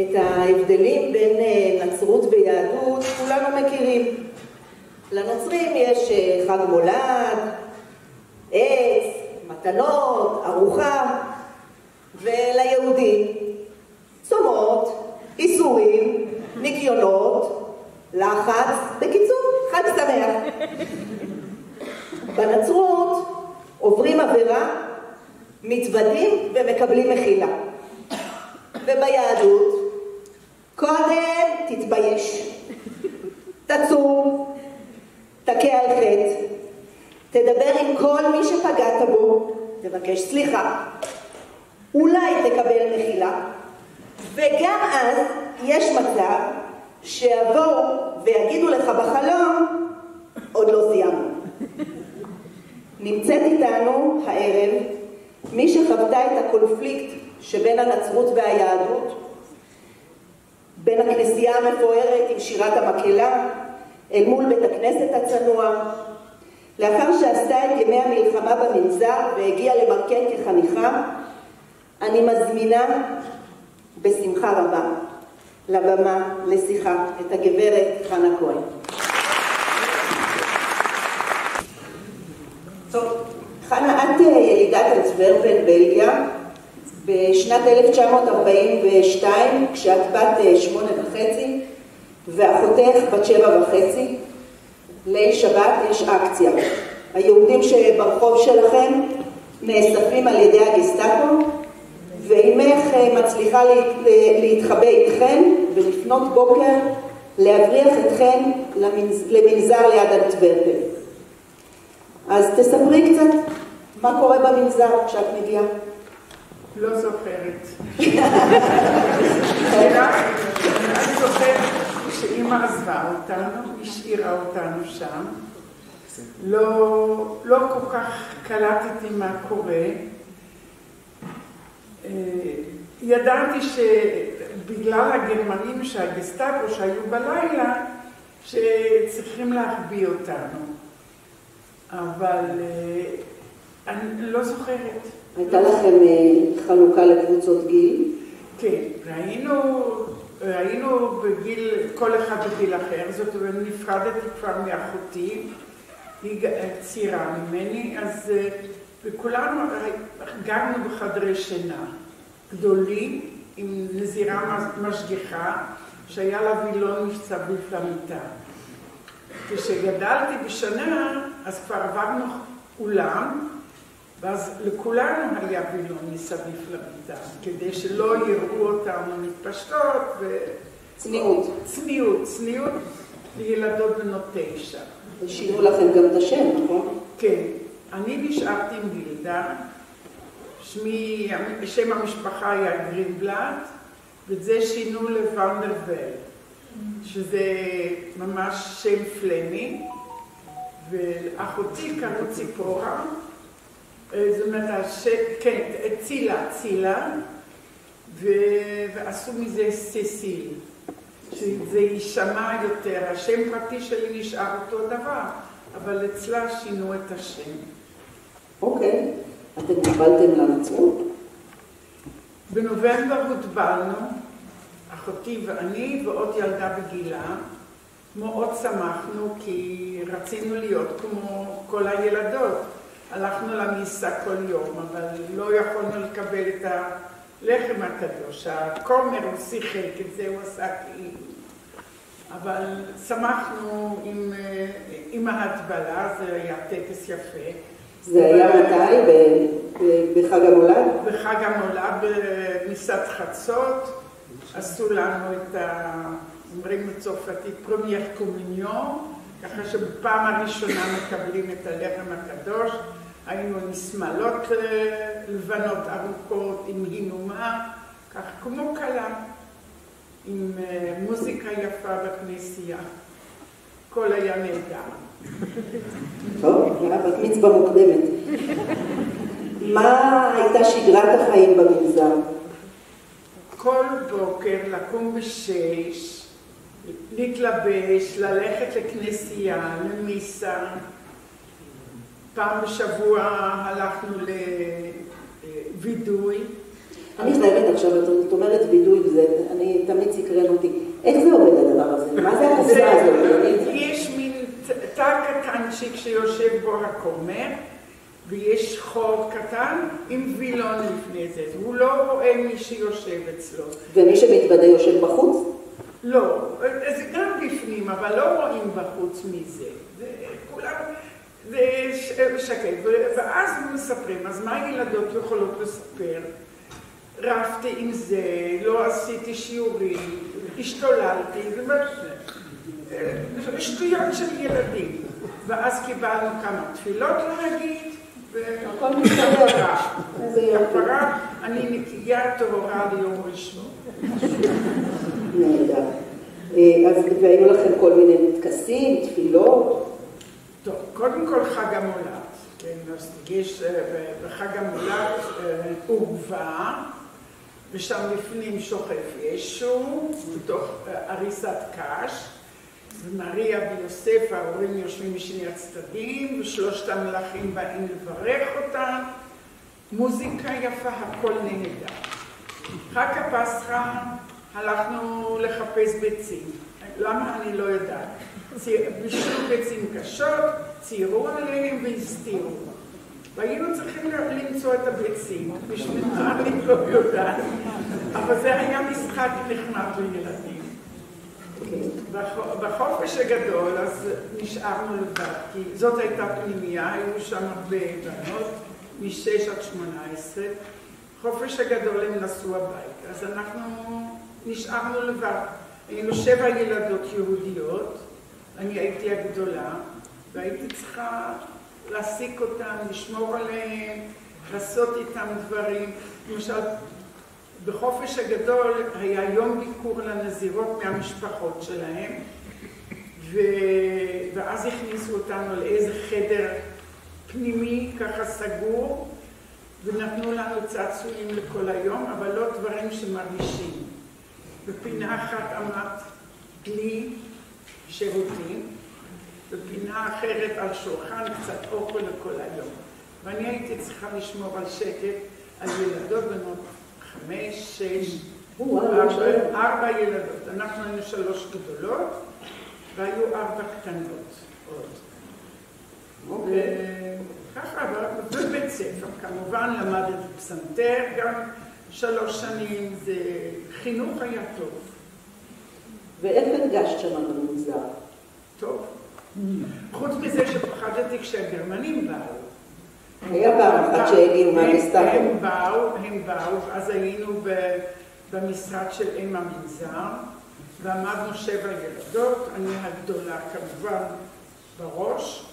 את ההבדלים בין נצרות ויהדות כולנו מכירים. לנוצרים יש חג מולד, עץ, מתנות, ארוחה, וליהודים צומות, איסורים, ניקיונות, לחץ, בקיצור, חג שמח. בנצרות עוברים עבירה, מתוודים ומקבלים מחילה. וביהדות, קודם תתבייש, תצום, תכה על חטא, תדבר עם כל מי שפגעת בו, תבקש סליחה, אולי תקבל מחילה, וגם אז יש מצב שיבואו ויגידו לך בחלום, עוד לא סיימנו. נמצאת איתנו הערב מי שחוותה את הקונפליקט שבין הנצרות והיהדות, בין הכנסייה המפוארת עם שירת המקהלה אל מול בית הכנסת הצנוע. לאחר שעשתה את ימי המלחמה במנזר והגיעה למרקן כחניכה, אני מזמינה בשמחה רבה לבמה לשיחה את הגברת חנה כהן. טוב, חנה, את ילידת אנטוורפן, בלגיה, בשנת 1942, כשאת בת 8.5 ואחותך בת 7.5, ליל שבת יש אקציה. היהודים שברחוב שלכם נאספים על ידי הגסטאפו, ואימך מצליחה להתחבא איתכן ולפנות בוקר להבריח אתכן למנזר ליד אנטוורפן. אז תספרי קצת מה קורה במנזר כשאת מגיעה. לא זוכרת. אני זוכרת שאמא עזבה אותנו, השאירה אותנו שם. לא כל כך קלטתי מה קורה. ידעתי שבגלל הגרמנים שהגסטאפו שהיו בלילה, שצריכים להחביא אותנו. אבל אני לא זוכרת. הייתה לכם חלוקה לקבוצות גיל? כן, היינו בגיל, כל אחד בגיל אחר, זאת אומרת, נפרדתי כבר מאחותי, היא צעירה ממני, אז וכולנו גרנו בחדרי שינה גדולים, עם נזירה משגיחה, שהיה לה וילון מסביב למיטה. כשגדלתי בשנה, אז כבר עברנו אולם, ואז לכולנו היה וילון מסביב למיטה, כדי שלא יראו אותנו מתפשטות צניעות לילדות בנות 9. ושינו לכם גם את השם, נכון? כן, אני נשארתי עם גילדה, שם המשפחה היה גרינבלט, ואת זה שינו לוונדרוול, שזה ממש שם פלמי, ואחותי קראו ציפורה, זאת אומרת, כן, צילה, ועשו מזה ססיל, שזה יישמע יותר, השם פרטי שלי נשאר אותו דבר, אבל אצלה שינו את השם. אוקיי, אתם הובלתם לנצרות? בנובמבר הוטבלנו, אחותי ואני ועוד ילדה בגילה, מאוד שמחנו כי רצינו להיות כמו כל הילדות. הלכנו למיסה כל יום, אבל לא יכולנו לקבל את הלחם הקדוש. הכומר הוא שיחק, את זה הוא עשה כאילו. אבל שמחנו עם ההטבלה, זה היה טקס יפה. זה היה מתי? בחג המולד? בחג המולד, במיסת חצות, עשו לנו את אומרים בצרפתית, פרמייר קומיניון, ככה שבפעם הראשונה מקבלים את הלחם הקדוש, היינו עם שמלות לבנות ארוכות, עם גינומה, כך כמו קלה, עם מוזיקה יפה בכנסייה. כל היה נהדר. טוב, היה בת מצווה מוקדמת. מה הייתה שגרת החיים במנזר? כל בוקר לקום ב6, להתלבש, ללכת לכנסייה, למיסה. פעם בשבוע הלכנו לוידוי. אני חייבת עכשיו, את אומרת וידוי, אני תמיד סקרן אותי. איך זה עובד הדבר הזה? מה זה הקופסה הזאת? יש מין תא קטנצ'יק שיושב בו הכומר, ויש חור קטן עם וילון לפני זה. הוא לא רואה מי שיושב אצלו. ומי שמתוודה יושב בחוץ? לא, זה גם בפנים, אבל לא רואים בחוץ מזה. כולם, זה שקט. ואז מספרים, אז מה הילדות יכולות לספר? רבתי עם זה, לא עשיתי שיעורים, השתוללתי, זה שטויות של ילדים. ואז קיבלנו כמה תפילות להגיד, הכל מסתדר. איזה יופי. אני נקייה טהורה ליום ראשון. נהדר. אז והיו לכם כל מיני טקסים, תפילות? טוב, קודם כל חג המולד. כן, אז יש בחג המולד עורבה, ושם לפנים שוכב ישו, בתוך אריסת קש, ומריה ויוסף, ההורים יושבים משני הצדדים, ושלושת המלאכים באים לברך אותם. מוזיקה יפה, הכל נהדר. חג הפסחא הלכנו לחפש ביצים. למה? אני לא יודעת. בישלו ביצים קשות, ציירו עליהם והסתירו. והיינו צריכים למצוא את הביצים. בשביל מה אני לא יודעת. אבל זה היה משחק נחמד לילדים. בחופש הגדול אז נשארנו לבד, כי זאת הייתה פנימייה, היו שם הרבה בנות, מ-6 עד 18. חופש הגדול הם נסעו הבית, אז אנחנו נשארנו לבד. היינו 7 ילדות יהודיות, אני הייתי הגדולה, והייתי צריכה להעסיק אותם, לשמור עליהם, לעשות איתם דברים. למשל, בחופש הגדול היה יום ביקור לנזירות מהמשפחות שלהם, ואז הכניסו אותנו לאיזה חדר פנימי, ככה סגור, ונתנו לנו צעצועים לכל היום, אבל לא דברים שמרגישים. בפינה אחת עמד כלי שירותים, בפינה אחרת על שולחן קצת אוכל לכל היום. ואני הייתי צריכה לשמור על שקט על ילדות בנות 5, 6, 4 ילדות. אנחנו היינו 3 גדולות, והיו 4 קטנות עוד. וככה, בבית ספר, כמובן למדתי פסנתר גם 3 שנים, זה חינוך היה טוב. ואיך הרגשת שם במוזר? טוב. חוץ מזה שפחדתי כשהגרמנים באו. היה פעם אחת שהגיעו מהגסטאפו. הם באו, אז היינו במשרד של אם המנזר, ועמדנו 7 ילדות, אני הגדולה כמובן בראש,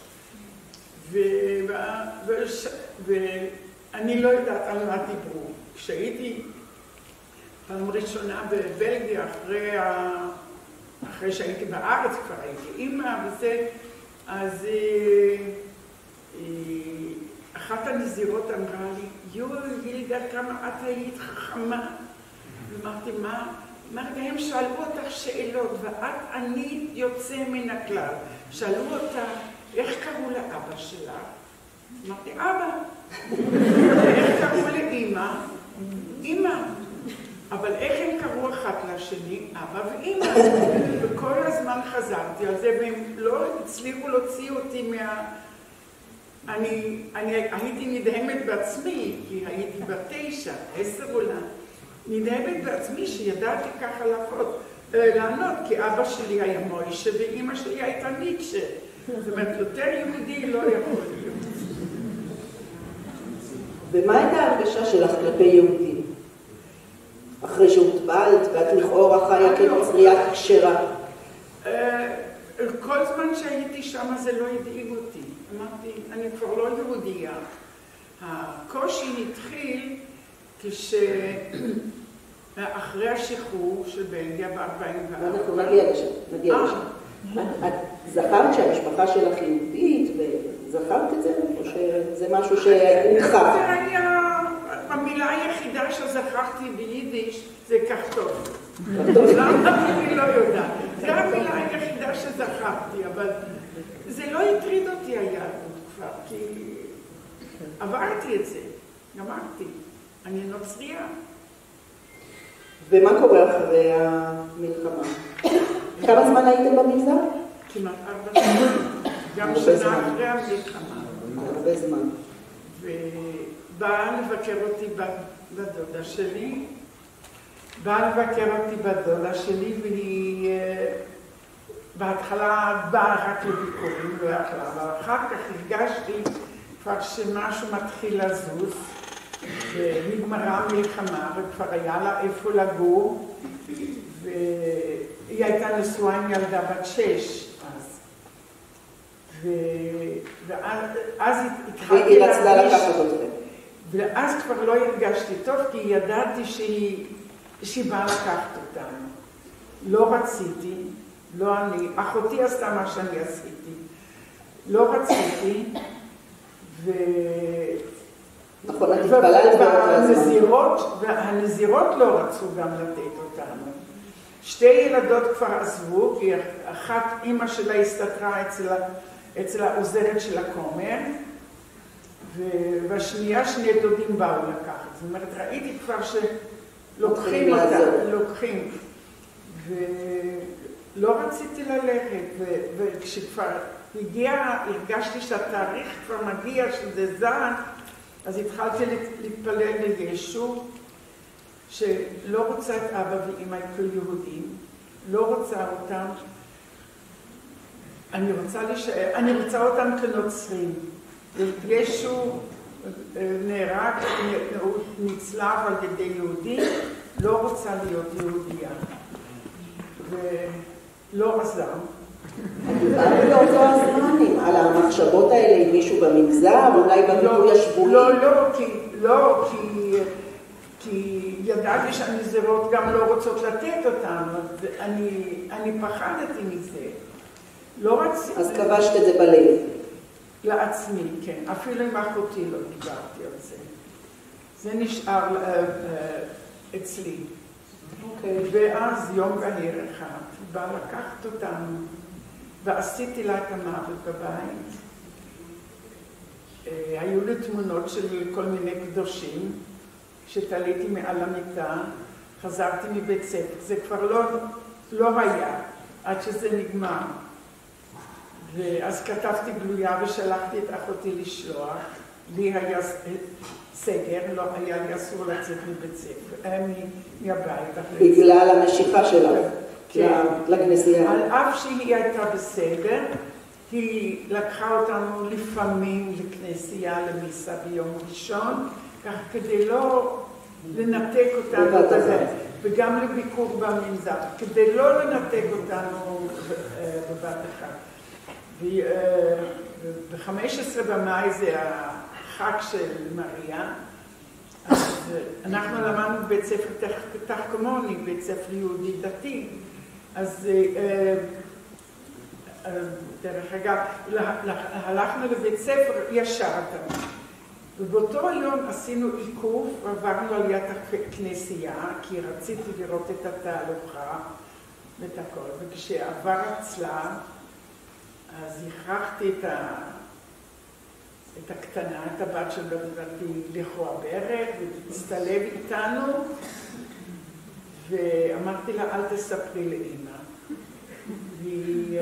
ואני לא יודעת על מה דיברו. כשהייתי פעם ראשונה בבלגיה, אחרי שהייתי בארץ כבר הייתי אימא וזה, אז אחת הנזירות אמרה לי, יואי, ילדה, כמה את היית חכמה. ואמרתי, מה הם שאלו אותך שאלות, ואת ענית יוצא מן הכלל. שאלו אותה, איך קראו לאבא שלך? אמרתי, אבא. איך קראו לאמא? אמא. אבל איך הם קראו אחת לשני? אבא ואמא. וכל הזמן חזרתי על זה, והם לא הצליחו להוציא אותי אני הייתי נדהמת בעצמי, כי הייתי ב9, 10 אולי. נדהמת בעצמי שידעתי ככה לענות, כי אבא שלי היה מוישה ואמא שלי הייתה ניטשה. זאת אומרת, יותר יהודי לא יכול להיות. ומה הייתה ההרגשה שלך כלפי יהודים? אחרי שהוטבלת ואת לכאורה חיה כנוצרייה כשרה. כל זמן שהייתי שם זה לא הדאיג אותי. אמרתי, אני כבר לא יהודייה. הקושי התחיל אחרי השחרור של בלגיה ב-44. ואנחנו נגיע לשם. את זכרת שהמשפחה שלך יהודית וזכרת את זה? או שזה משהו שהודחף? זה היה, המילה היחידה שזכרתי ביידיש זה כחטוף. למה אני לא יודעת? זה המילה היחידה שזכרתי, אבל זה לא הטריד אותי היהדות כבר, כי עברתי את זה, גמרתי. אני נוצרייה. ומה קורה אחרי המלחמה? כמה זמן הייתם במגזר? כמעט 4 שנים. גם שנה אחרי המלחמה. הרבה זמן. ובאה לבקר אותי בדודה שלי. והיא בהתחלה באה רק לביקורים, לא יכלה. אבל אחר כך הרגשתי כבר שמשהו מתחיל לזוז. ונגמרה המלחמה, וכבר היה לה איפה לגור, והיא הייתה נשואה עם ילדה בת 6 אז. ואז התחלתי והיא רצתה לקחת אתכם. ואז כבר לא הרגשתי טוב, כי ידעתי שהיא באה לקחת אותנו. לא רציתי, לא אני, אחותי עשתה מה שאני עשיתי. לא רציתי, נכון, את התפללת והנזירות לא רצו גם לתת אותנו. שתי ילדות כבר עזבו, כי אחת אמא שלה הסתתרה אצל העוזרת של הכומר, והשנייה שני דודים באו לקחת. זאת אומרת, ראיתי כבר שלוקחים אותה, לוקחים. ולא רציתי ללכת, וכשכבר הרגשתי שהתאריך כבר מגיע, שזה זן, אז התחלתי להתפלל לישו, שלא רוצה את אבא ואמא כיהודים, לא רוצה אותם, אני רוצה אותם כנוצרים. ישו נהרג, נצלב על ידי יהודי, לא רוצה להיות יהודייה. ולא עזר. דיברנו באותו הזמנים על המחשבות האלה עם מישהו במגזר, אולי בביטוי השבועי. לא, כי ידעתי שהנזירות גם לא רוצות לתת אותנו, אני פחדתי מזה. לא רציתי. אז כבשת את זה בלב. לעצמי, כן. אפילו עם אחותי לא דיברתי על זה. זה נשאר אצלי. ואז יום בהיר אחד, בא לקחת אותנו, ועשיתי לה את המוות בבית. היו לי תמונות של כל מיני קדושים, שתליתי מעל המיטה, חזרתי מבית ספר. זה כבר לא היה, עד שזה נגמר. ואז כתבתי גלויה ושלחתי את אחותי לשלוח. לי היה סגר, לא היה לי אסור לצאת מבית ספר, מהבית. בגלל המשיכה שלה, לכנסייה. על אף שהיא הייתה בסדר, היא לקחה אותנו לפעמים לכנסייה, למיסה ביום ראשון, כך כדי לא לנתק אותנו, וגם לביקור במנזר, כדי לא לנתק אותנו בבת אחת. ב-15 במאי זה החג של מריה, אז אנחנו למדנו בבית ספר תחכמוני, בית ספר יהודי דתי, אז דרך אגב, הלכנו לבית ספר ישר תמיד. ובאותו יום עשינו עיכוב, עברנו על יד הכנסייה, כי רציתי לראות את התהלוכה ואת הכל. וכשעבר הצלב, אז הכרחתי את הקטנה, את הבת של בדלתי לכרוע ברך, והצטלב איתנו, ואמרתי לה, אל תספרי לאמא. והיא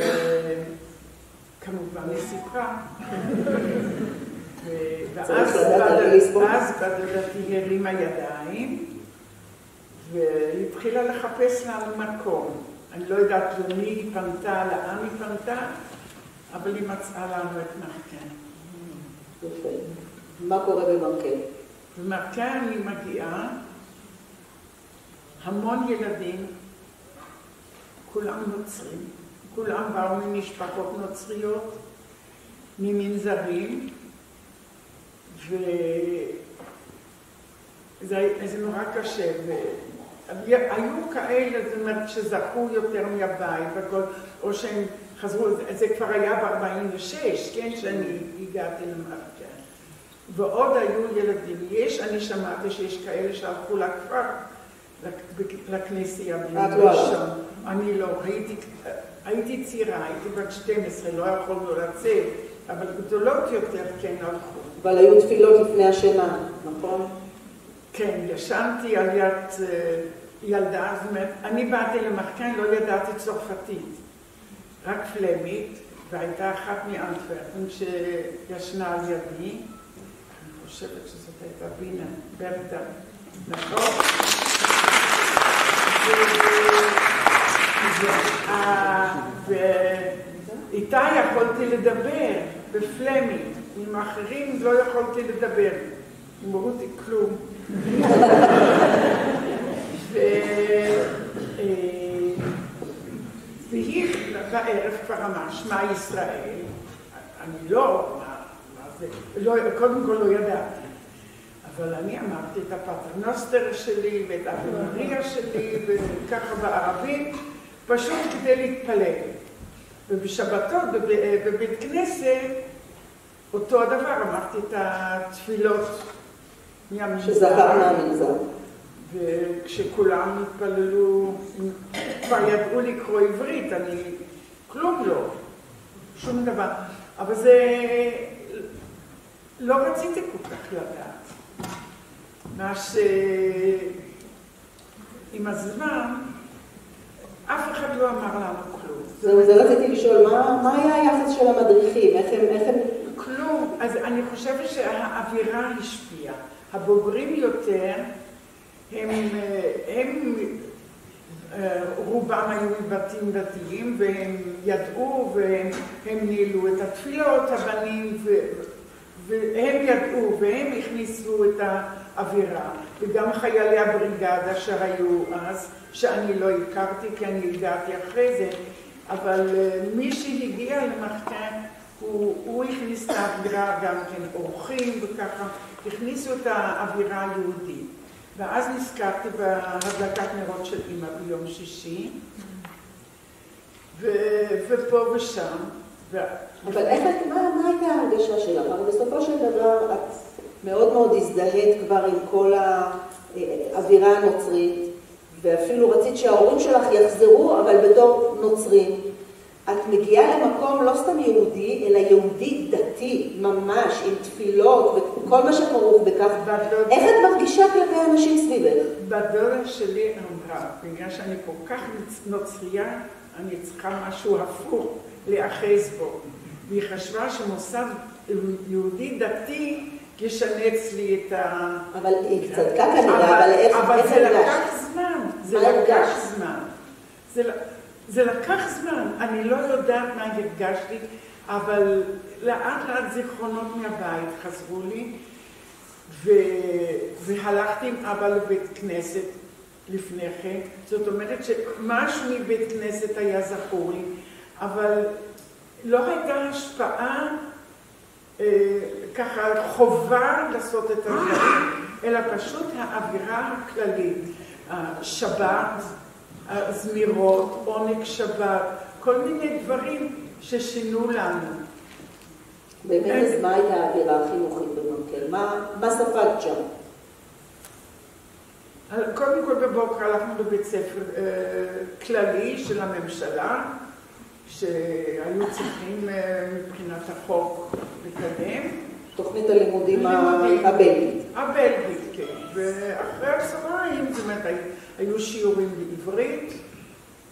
כמובן היא סיפרה. ואז בדלתי הרימה ידיים, והיא התחילה לחפש לנו מקום. אני לא יודעת למי היא פנתה, לאן היא פנתה, אבל היא מצאה לנו את מרקן. מה קורה במרקן? במרקן אני מגיעה, המון ילדים, כולם נוצרים, כולם באו ממשפחות נוצריות, ממנזרים, וזה נורא קשה. היו כאלה, זאת אומרת, שזכו יותר מהבית, או שהם חזרו, זה כבר היה ב-46, כן, שאני הגעתי למרקן. ועוד היו ילדים. אני שמעתי שיש כאלה שהלכו לכפר, לכנסייה ביום ראשון. אני לא, הייתי צעירה, הייתי בת 12, לא יכולנו לצאת, אבל גדולות יותר כן הלכו. אבל היו תפילות לפני השינה, נכון? כן, ישנתי על יד ילדה, זאת אומרת, אני באתי למרקן, לא ידעתי צרפתית, רק פלמית, והייתה אחת מאנטוורפן שישנה על ידי, אני חושבת שזאת הייתה בינה, ברדה, נכון? ואיתה יכולתי לדבר בפלמית, עם האחרים לא יכולתי לדבר, עם רותי כלום. והיא בערב כבר אמרה, שמע ישראל, אני לא, מה זה, לא, קודם כל לא ידעתי. אבל אני אמרתי את הפטרנוסטר שלי ואת אבנריה שלי וככה בערבית, פשוט כדי להתפלל. ובשבתות, בבית כנסת, אותו הדבר, אמרתי את התפילות מהמנזר. שזכר מהמנזר. וכשכולם התפללו, כבר ידעו לקרוא עברית, אני כלום לא, שום דבר. אבל זה, לא רציתי כל כך לדעת. מה שעם הזמן, אף אחד לא אמר לנו כלום. זה רציתי לשאול, מה היה היחס של המדריכים? איך הם... כלום. אז אני חושבת שהאווירה השפיעה. הבוגרים יותר, הם רובם היו מבתים דתיים, והם ידעו והם ניהלו את התפילות, הבנים, והם ידעו והם הכניסו את האווירה. וגם חיילי הבריגדה שהיו אז, שאני לא הכרתי כי אני הגעתי אחרי זה, אבל מי שהגיע למחתן, הוא הכניס את האווירה, גם כן אורחים וככה, הכניסו את האווירה היהודית. ואז נזכרתי בהדלקת נרות של אמא ביום שישי, ופה ושם. אבל מה הייתה ההרגשה שלך? אבל בסופו של דבר את מאוד מאוד הזדהית כבר עם כל האווירה הנוצרית, ואפילו רצית שההורים שלך יחזרו, אבל בתור נוצרים. את מגיעה למקום לא סתם יהודי, אלא יהודי דתי, ממש, עם תפילות וכל מה שכרוך בכך. איך את מרגישה כלפי האנשים סביבך? בדודה שלי אמרה, בגלל שאני כל כך נוצריה, אני צריכה משהו הפוך להיאחז בו. והיא חשבה שמוסד יהודי דתי ישנה אצלי את ה... אבל היא צדקה כנראה, אבל איך הרגשת? אבל זה לקח זמן. מה הרגשת? זה לקח זמן, אני לא יודעת מה הרגשתי, אבל לאט לאט זיכרונות מהבית חזרו לי, והלכתי עם אבא לבית כנסת לפני כן. זאת אומרת שמשהו מבית כנסת היה זכור לי, אבל לא הייתה השפעה ככה חובה לעשות את הדברים, אלא פשוט האווירה הכללית, שבת, זמירות, עונג שבת, כל מיני דברים ששינו לנו. באמת, אז מה הייתה האווירה החינוכית במקל? מה ספגת שם? קודם כל בבוקר הלכנו לבית ספר כללי של הממשלה, שהיו צריכים מבחינת החוק לקדם. תוכנית הלימודים הבלגית. הבלגית, כן. ואחרי הצהריים, זאת אומרת, היו שיעורים בעברית.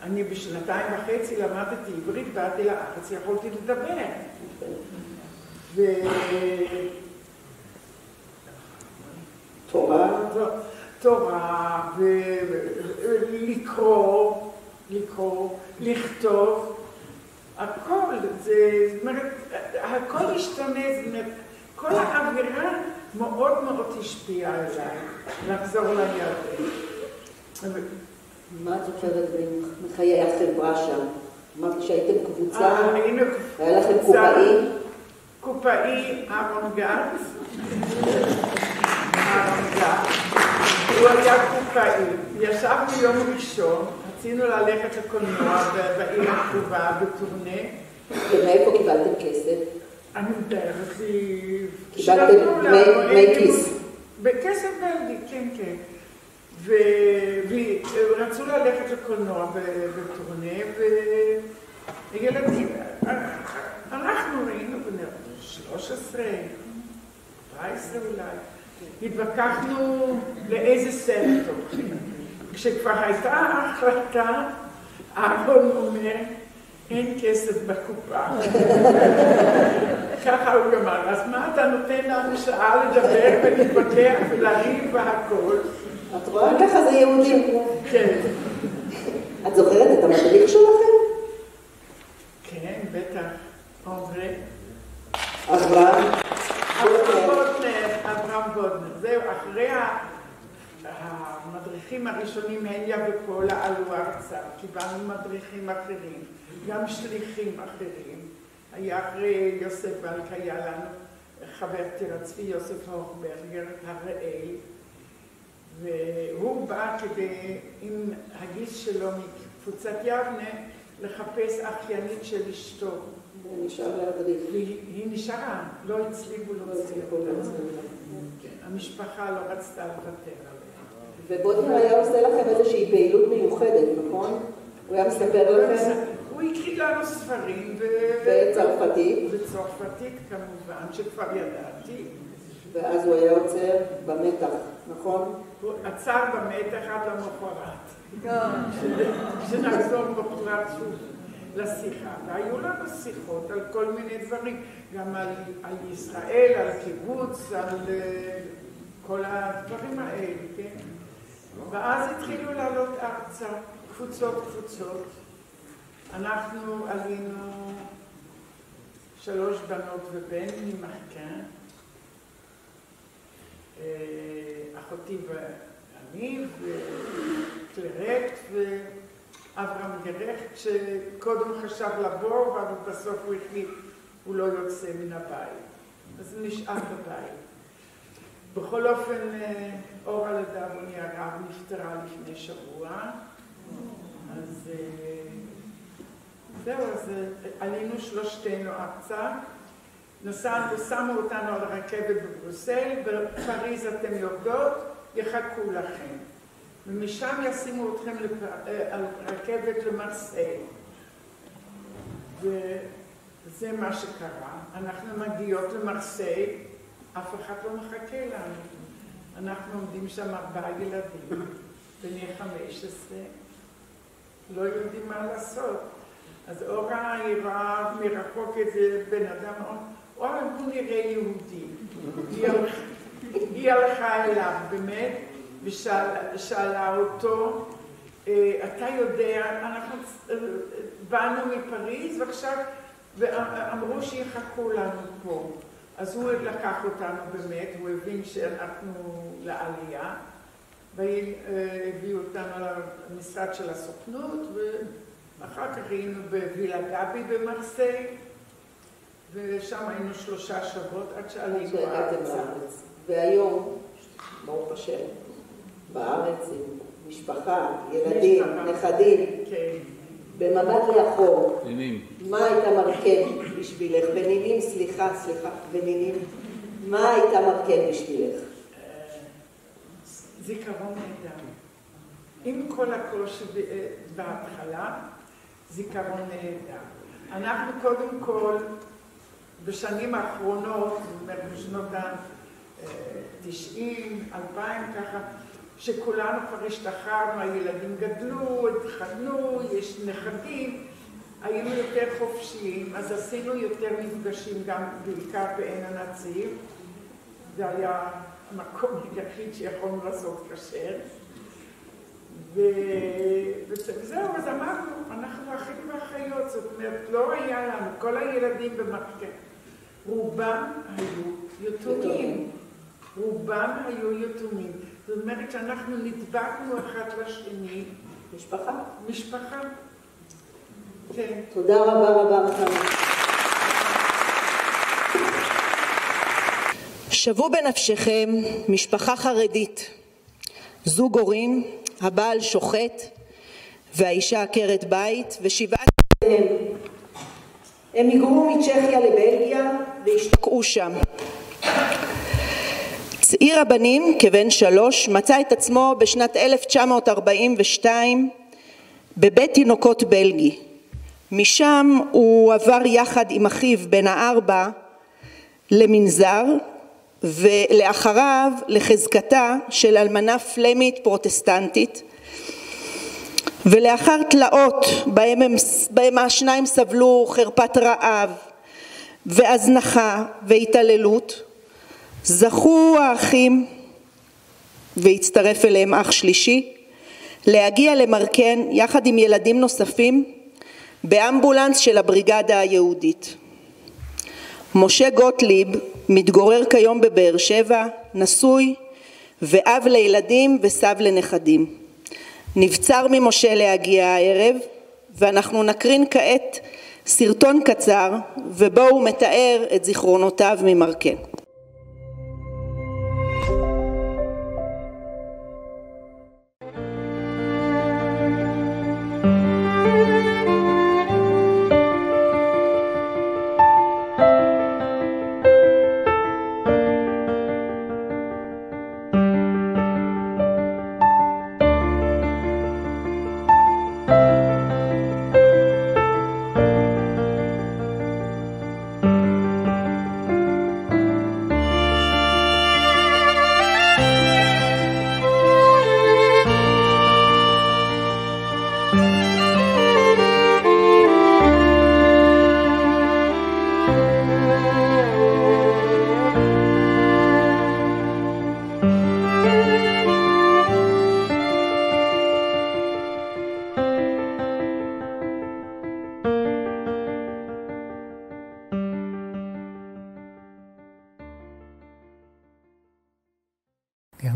אני בשנתיים וחצי למדתי עברית, באתי לארץ, יכולתי לדבר. תורה, ולקרוא, לכתוב, הכל, זאת אומרת, הכל השתנה, זאת אומרת, כל האווירה מאוד מאוד השפיעה עליי, לחזור ליהדות. מה את זוכרת מחיי החברה שם? אמרתי שהייתם קבוצה, היינו היה לכם קופאי? קופאי, אהרון גת. הוא היה קופאי. ישבנו יום ראשון, רצינו ללכת לקולנוע בעיר הקרובה, בטורנה. ומאיפה קיבלתם כסף? אני מתארת לי... קיבלתם דמי כיס? בכסף בלגי, כן, כן. ורצו ללכת לקולנוע בטורנה, וילדים, אנחנו ראינו בני 13, 14 אולי, התווכחנו לאיזה סרט הולכים. כשכבר הייתה ההחלטה, אהרון אומר, אין כסף בקופה. ככה הוא אמר, אז מה אתה נותן לנו שעה לדבר ולהתווכח ולריב והכל? את רואה ככה זה יהודים. כן. את זוכרת את המדריך שלכם? כן, בטח. עומרי. אברהם בודנר. זהו, אחרי המדריכים הראשונים, הניה ופולה עלו ארצה. קיבלנו מדריכים אחרים, גם שליחים אחרים. היה אחרי יוסף בלק, היה לנו חברתי רצפי יוסף הוכברגר, הראל, והוא בא כדי, עם הגיס שלו מקבוצת יבנה, לחפש אחיינית של אשתו. נשאר להדריך. היא נשארה, לא הצליחו להוציא אותה. המשפחה לא רצתה לוותר עליה. ובוטנר היה עושה לכם איזושהי פעילות מיוחדת, נכון? הוא היה מספר לכם? הוא הקריא לנו ספרים. בצרפתית? בצרפתית כמובן, שכבר ידעתי. ואז הוא היה עוצר במתח, נכון? הוא עצר במתח עד למחרת. שנחזור בפרט שוב לשיחה. והיו לנו שיחות על כל מיני דברים, גם על ישראל, על קיבוץ, על כל הדברים האלה, כן? ואז התחילו לעלות ארצה, קבוצות. אנחנו עלינו 3 בנות ובן ממחקה, אחותי ואני וקלרט ואברהם גרחט, שקודם חשב לבוא, אבל בסוף הוא החליט, הוא לא יוצא מן הבית. אז הוא נשאר בבית. בכל אופן, אורה לדאבוני הרב נפטרה לפני שבוע, אז זהו, אז עלינו 3 ארצה, נסענו, שמו אותנו על רכבת בברוסל, בפריז אתם יורדות, יחכו לכם. ומשם ישימו אתכם על רכבת למרסיי. וזה מה שקרה. אנחנו מגיעות למרסיי, אף אחד לא מחכה לנו. אנחנו עומדים שם 4 ילדים, בני 15, לא יודעים מה לעשות. אז אורה הראה מרחוק איזה בן אדם, הוא נראה יהודי. היא הלכה אליו באמת, ושאלה אותו, אתה יודע, אנחנו באנו מפריז ועכשיו, ואמרו שיחכו לנו פה. אז הוא לקח אותנו באמת, הוא הבין שאנחנו לעלייה, והביאו אותנו למשרד של הסוכנות, ואחר כך היינו בווילה גבי במרסיי, ושם היינו 3 שבועות עד שעלינו הארץ. והיום, ברוך השם, בארץ עם משפחה, ילדים, נכדים, במבט לאחור, מה היית מרכן בשבילך? בנינים, סליחה, בנינים, מה היית מרכן בשבילך? זיכרון נהדר. עם כל הקושי בהתחלה, זיכרון נהדר. אנחנו קודם כל, בשנים האחרונות, בשנות ה-90, 2000 ככה, שכולנו כבר השתחררנו, הילדים גדלו, התחתנו, יש נכדים, היינו יותר חופשיים, אז עשינו יותר מפגשים גם בעיקר בעין הנציב. זה היה המקום היחיד שיכולנו לעשות כשר. וזהו, אז אמרנו, אנחנו אחים ואחיות, זאת אומרת, לא היה לנו, כל הילדים במחקר, רובם היו יתומים. זאת אומרת שאנחנו נדבקנו אחד לשני. משפחה. כן. תודה רבה. שוו בנפשכם משפחה חרדית, זוג הורים, הבעל שוחט והאישה עקרת בית ו7 הם היגרו מצ'כיה לבלגיה והשתקעו שם. צעיר הבנים כבן 3 מצא את עצמו בשנת 1942 בבית תינוקות בלגי. משם הוא עבר יחד עם אחיו בן 4 למנזר, ולאחריו לחזקתה של אלמנה פלמית פרוטסטנטית, ולאחר תלאות בהם השניים סבלו חרפת רעב והזנחה והתעללות, זכו האחים, והצטרף אליהם אח שלישי, להגיע למרקן יחד עם ילדים נוספים באמבולנס של הבריגדה היהודית. משה גוטליב מתגורר כיום בבאר שבע, נשוי ואב לילדים וסב לנכדים. נבצר ממשה להגיע הערב, ואנחנו נקרין כעת סרטון קצר ובו הוא מתאר את זיכרונותיו ממרקן.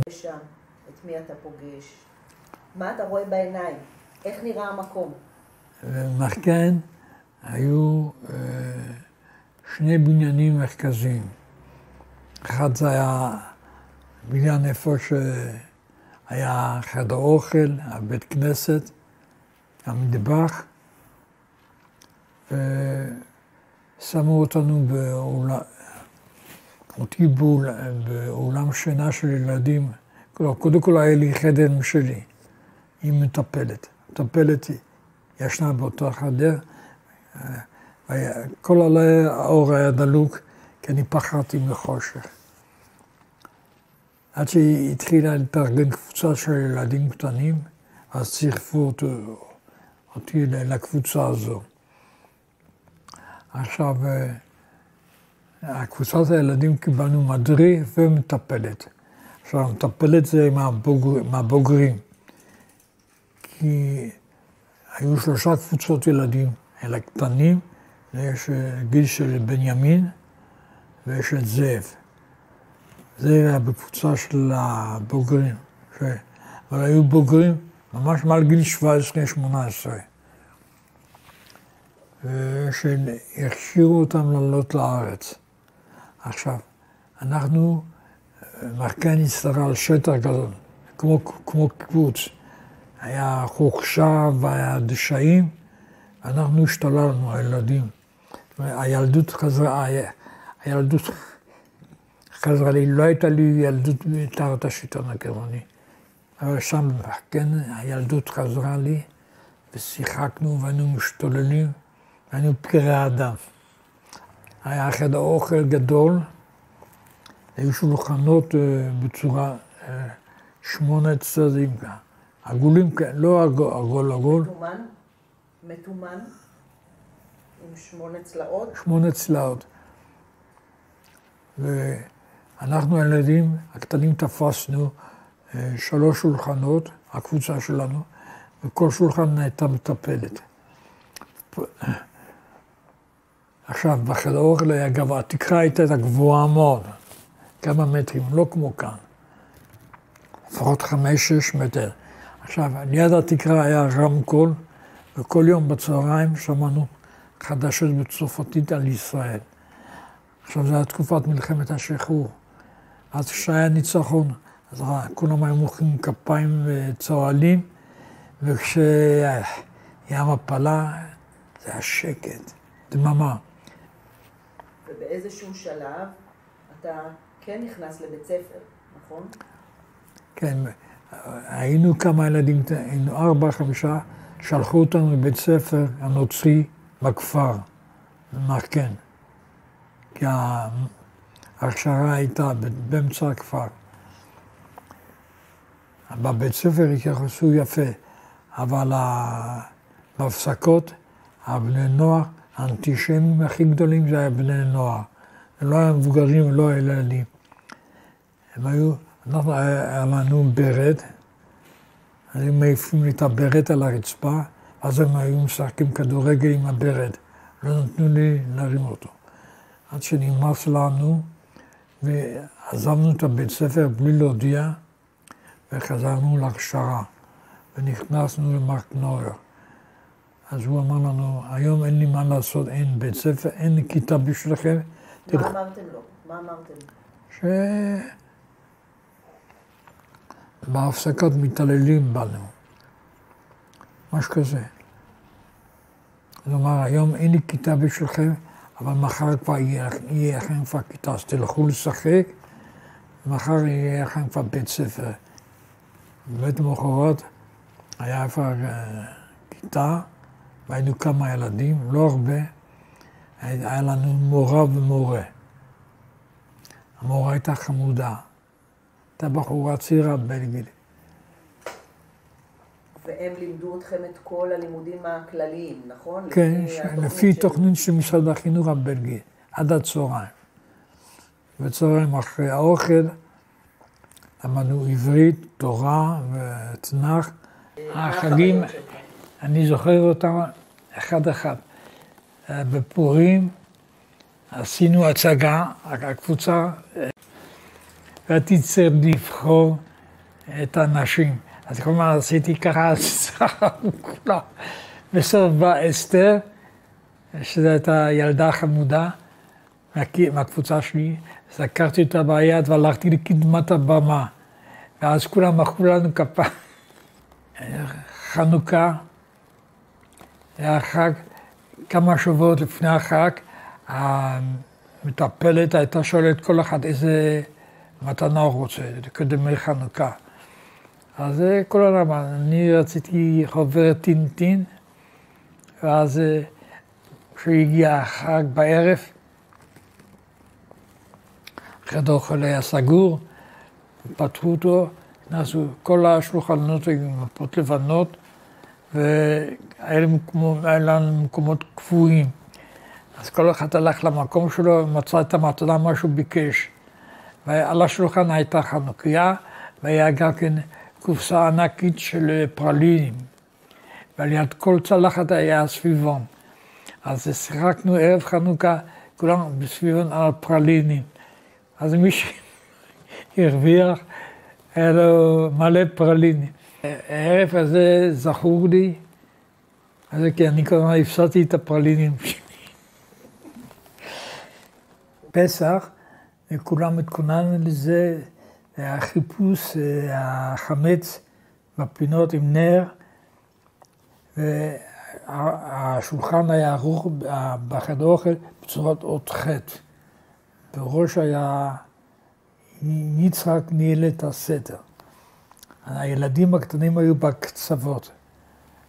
שם, את מי אתה פוגש? מה אתה רואה בעיניים? איך נראה המקום? במרקן היו שני בניינים מרכזיים. אחד זה היה בניין איפה שהיה חדר אוכל, הבית כנסת, המטבח, ושמו אותנו אותי באולם שינה של ילדים. קודם כל היה לי חדר שלי, עם מטפלת. מטפלת ישנה באותו חדר, כל האור היה דלוק, כי אני פחדתי מחושך. עד שהיא התחילה להתארגן קבוצה של ילדים קטנים, אז צירפו אותי לקבוצה הזו. עכשיו, הקבוצת הילדים קיבלנו מדריך ומטפלת. עכשיו, המטפלת זה מהבוגרים. כי היו 3 קבוצות ילדים, אלה קטנים, יש גיל של בנימין ויש את זאב. זה היה בקבוצה של הבוגרים. אבל היו בוגרים ממש מעל גיל 17-18. ושהכשירו אותם לעלות לארץ. עכשיו, אנחנו, מרקן הסתרה על שטח גדול, כמו קיבוץ. היה חורשה והיה דשאים, אנחנו השתוללנו, הילדים. הילדות חזרה לי, לא הייתה לי ילדות תחת השלטון הגרמני. אבל שם במרקן הילדות חזרה לי, ושיחקנו והיינו משתוללים, והיינו פראי אדם. היה חדר אוכל גדול, היו שולחנות בצורה 8 צדדים, עגולים, לא עגול. מתומן, עם 8 צלעות. 8 צלעות. ואנחנו הילדים הקטנים תפסנו 3 שולחנות, הקבוצה שלנו, וכל שולחן הייתה מטפלת. עכשיו, בחדר האוכל היה גבוה, התקרה הייתה גבוהה מאוד, כמה מטרים, לא כמו כאן. לפחות 5-6 מטר. עכשיו, ליד התקרה היה רמקול, וכל יום בצהריים שמענו חדשות בצרפתית על ישראל. עכשיו, זו הייתה תקופת מלחמת השחרור. אז כשהיה ניצחון, אז כולם היו מוחאים כפיים וצוהלים, וכשהיה מפלה, זה היה שקט, דממה. ובאיזשהו שלב אתה כן נכנס לבית ספר, נכון? כן, היינו כמה ילדים, היינו 4-5, שלחו אותנו לבית ספר הנוצרי בכפר, במרקן. כי ההכשרה הייתה באמצע הכפר. בבית ספר התייחסו יפה, אבל בהפסקות, הבני נוער, האנטישמים הכי גדולים זה היה בני נוער. זה לא היה מבוגרים ולא ילדים. הם היו, היה לנו ברד, אז הם מעיפים לי את הברד על הרצפה, אז הם היו משחקים כדורגל עם הברד. לא נתנו לי להרים אותו. עד שנמאס לנו, ועזבנו את הבית ספר בלי להודיע, וחזרנו להכשרה, ונכנסנו למרק נויר. אז הוא אמר לנו, היום אין לי מה לעשות, אין בית ספר, אין כיתה בשבילכם. מה אמרתם לו? מה אמרתם? בהפסקת מתעללים בנו. משהו כזה. אז הוא אמר, היום אין לי כיתה בשבילכם, אבל מחר כבר יהיה לכם כבר כיתה, אז תלכו לשחק, מחר יהיה לכם כבר בית ספר. בבית המחרת היה כבר כיתה, והיינו כמה ילדים, לא הרבה. היה לנו מורה ומורה. המורה הייתה חמודה. הייתה בחורה צעירה בלגית. והם לימדו אתכם את כל הלימודים הכלליים, נכון? כן, לפי תוכנית של משרד החינוך הבלגי, עד הצהריים. בצהריים אחרי האוכל, למדנו עברית, תורה ותנ"ך. החגים, אני זוכר אותם אחד-אחד. בפורים עשינו הצגה, הקבוצה, והייתי צריך לבחור את האנשים. אז כל הזמן עשיתי ככה, כולה. בסוף באה אסתר, שזו הייתה ילדה חמודה מהקבוצה שלי, אז לקחתי אותה ביד והלכתי לקדמת הבמה, ואז כולם מחאו לנו כפיים. חנוכה, היה חג, כמה שבועות לפני החג, המטפלת הייתה שואלת כל אחד איזה מתנה הוא רוצה, קדמי חנוכה. אז כל העולם, אני רציתי חוברת טינטין, ואז כשהגיע החג בערב, חדר אוכל היה סגור, פתחו אותו, נכנסו כל השולחנות עם מפות לבנות, והיה לנו מקומות קבועים. אז כל אחד הלך למקום שלו, מצא את המתנה, מה שהוא ביקש. ועל השולחן הייתה חנוכיה, והיה גם כן קופסה ענקית של פרלינים. ועל יד כל צלחת היה סביבון. אז שיחקנו ערב חנוכה, כולם בסביבון על פרלינים. אז מי שהרוויח, היה לו מלא פרלינים. הערב הזה זכור לי, כי אני כל הזמן הפסדתי את הפרלינים שלי. פסח, וכולם התכוננו לזה, החיפוש, החמץ בפינות עם נר, והשולחן היה ערוך בחדר אוכל בצורת אות חטא. בראש היה יצחק ניהל את הסדר. הילדים הקטנים היו בקצוות.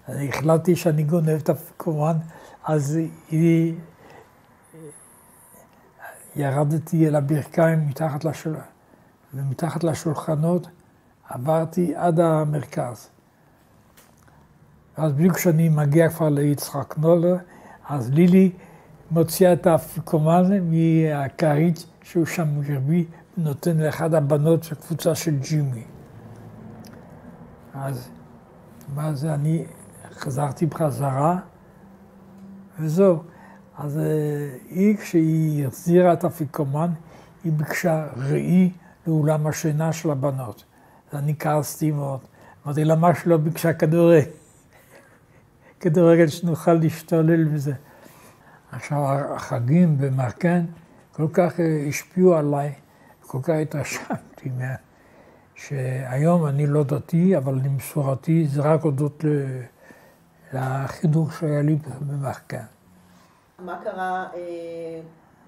אני החלטתי שאני גונב את הפיקומן, אז ירדתי אל הברכיים ומתחת לשולחנות עברתי עד המרכז. אז בדיוק כשאני מגיע כבר ליצחק נולר, אז לילי מוציאה את האפיקומן מהכרית שהוא שם מגרבי, ונותן לאחד הבנות של קבוצה של ג'ימי. אז אני חזרתי בחזרה, וזהו. אז היא, כשהיא החזירה את האפיקומן, היא ביקשה ראי לאולם השינה של הבנות. אז אני כעסתי מאוד. אמרתי, למה שלא ביקשה כדורגל? כדורגל שנוכל להשתולל בזה. עכשיו, החגים במרקן כל כך השפיעו עליי, כל כך התרשמתי מהם, שהיום אני לא דתי, אבל אני מסורתי, זה רק הודות לחינוך שהיה לי במרקן. מה קרה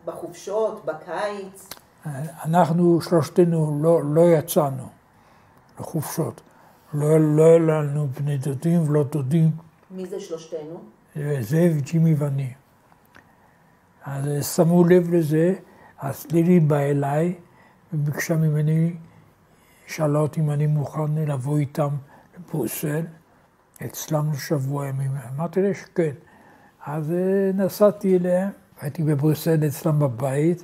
בחופשות, בקיץ? אנחנו שלושתנו לא יצאנו לחופשות. לא היה לנו בני דודים ולא דודים. מי זה שלושתנו? זאב, ג'ימי ואני. אז שמו לב לזה, אז לילי באה אליי וביקשה ממני, שאלה אותי אם אני מוכן לבוא איתם לבריסל, אצלם לשבוע ימים. אמרתי לה שכן. אז נסעתי אליהם, הייתי בבריסל אצלם בבית.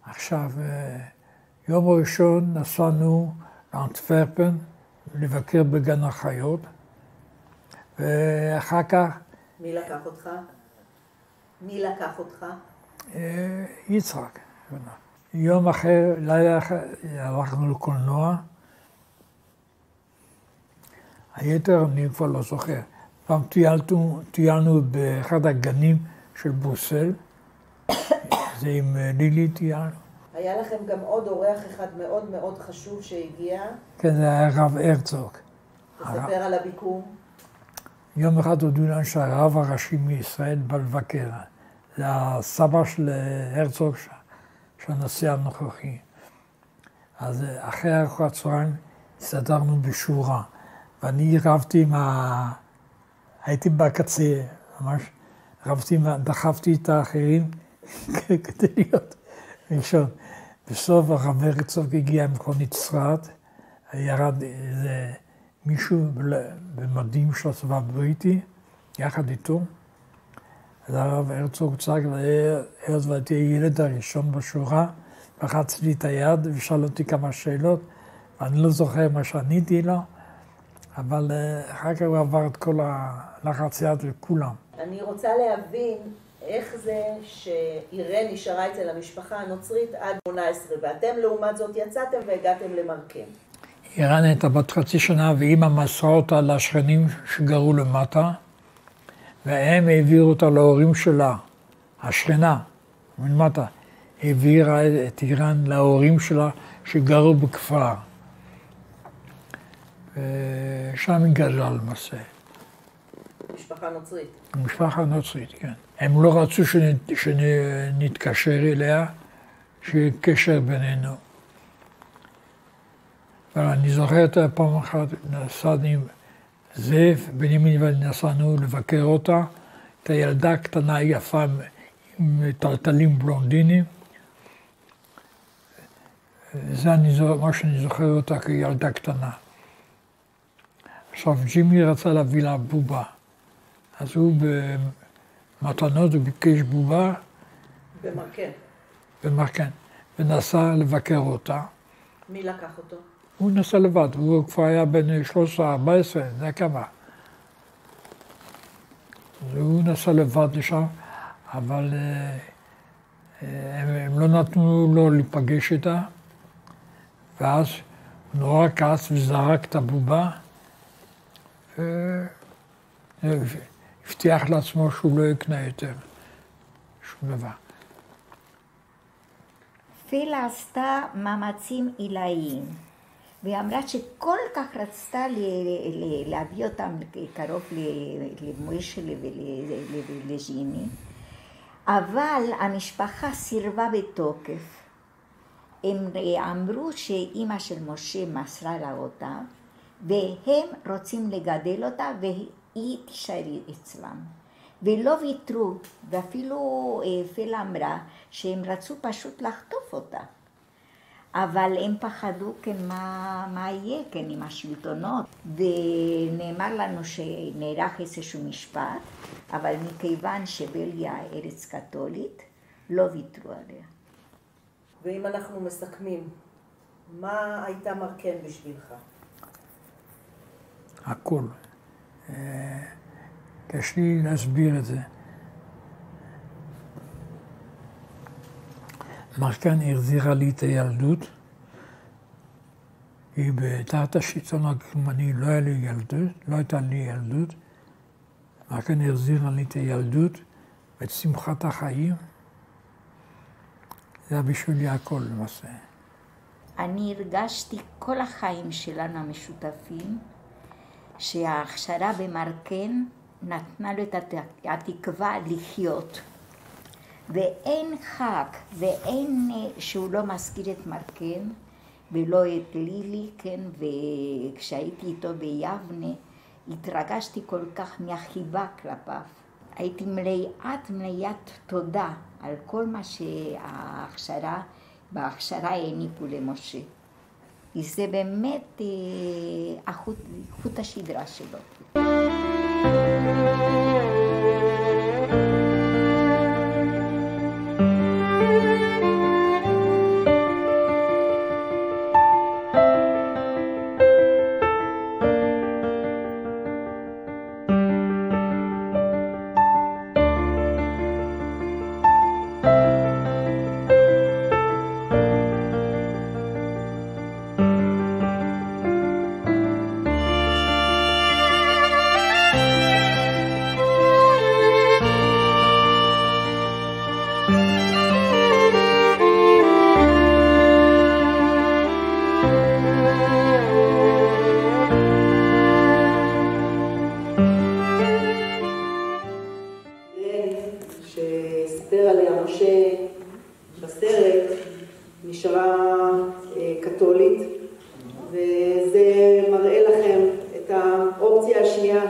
עכשיו, יום ראשון נסענו לאנטוורפן לבקר בגן החיות, ואחר כך... מי לקח אותך? מי לקח אותך? יצחק. יום אחר, לילה אחר, הלכנו לקולנוע. היתר אני כבר לא זוכר. פעם טיילנו באחד הגנים של ברוסל, זה עם לילי טיילנו. היה לכם גם עוד אורח אחד מאוד מאוד חשוב שהגיע. כן, זה היה הרב הרצוג. תספר על הביקור. יום אחד הודיעו לנו שהרב הראשי מישראל בא לבקר. זה הסבא של הרצוג, של הנשיא הנוכחי. אז אחרי ארוחת צהריים הסתדרנו בשורה, ואני רבתי עם הייתי בקצה, ממש רבתי, דחפתי את האחרים כדי להיות ראשון. בסוף הרב הרצוג הגיע עם מכונית צרעת, ירד איזה מישהו במדים של הצבא הבריטי, יחד איתו. אז הרב הרצוג צעק, היות והייתי הילד הראשון בשורה, לחץ לי את היד ושאל אותי כמה שאלות, ואני לא זוכר מה שעניתי לו, אבל אחר כך הוא עבר את כל הלחץ יד לכולם. אני רוצה להבין איך זה שאירן נשארה אצל המשפחה הנוצרית עד 18, ואתם לעומת זאת יצאתם והגעתם למרקן. אירן הייתה בת חצי שנה, ואימא מסרה אותה לשכנים שגרו למטה, והם העבירו אותה להורים שלה, השכנה, מלמטה, העבירה את אירן להורים שלה שגרו בכפר. ושם היא גדלה למעשה. משפחה נוצרית. משפחה נוצרית, כן. הם לא רצו שנתקשר אליה, שיהיה קשר בינינו. אבל אני זוכר את פעם אחת, נסענו עם זאב, בנימין ואני נסענו לבקר אותה, את הילדה הקטנה יפה עם טלטלים בלונדינים. זה מה שאני זוכר אותה כילדה קטנה. עכשיו, ג'ימי רצה להביא לה בובה. אז הוא במתנות, הוא ביקש בובה. במרקן. במרקן. ונסע לבקר אותה. מי לקח אותו? הוא נסע לבד, הוא כבר היה בן 13-14, זה כמה. הוא נסע לבד לשם, אבל הם לא נתנו לו להיפגש איתה, ואז הוא נורא כעס וזרק את הבובה, והבטיח לעצמו שהוא לא יקנה יותר שום דבר. פילה עשתה מאמצים עילאיים, והיא אמרה שכל כך רצתה להביא אותם קרוב למוישלה ולג'ימי, אבל המשפחה סירבה בתוקף. הם אמרו שאימא של משה מסרה לה אותה, והם רוצים לגדל אותה והיא תישאר אצלם. ולא ויתרו, ואפילו פילה אמרה שהם רצו פשוט לחטוף אותה. אבל הם פחדו כן מה יהיה כן עם השלטונות, ונאמר לנו שנערך איזשהו משפט, אבל מכיוון שבלגיה ארץ קתולית, לא ויתרו עליה. ואם אנחנו מסכמים, מה הייתה מרקן בשבילך? הכל. קשה לי להסביר את זה. מרקן החזירה לי את הילדות. היא תחת השלטון הגרמני לא היה לי ילדות, לא הייתה לי ילדות. מרקן החזירה לי את הילדות ואת שמחת החיים. זה היה בשבילי הכל למעשה. אני הרגשתי כל החיים שלנו המשותפים, שההכשרה במרקן נתנה לו את התקווה לחיות. ואין חג ואין שהוא לא מזכיר את מרקן ולא את לילי, כן, וכשהייתי איתו ביבנה התרגשתי כל כך מהחיבה כלפיו. הייתי מלאת תודה על כל מה בהכשרה העניקו למשה. זה באמת חוט השדרה שלו.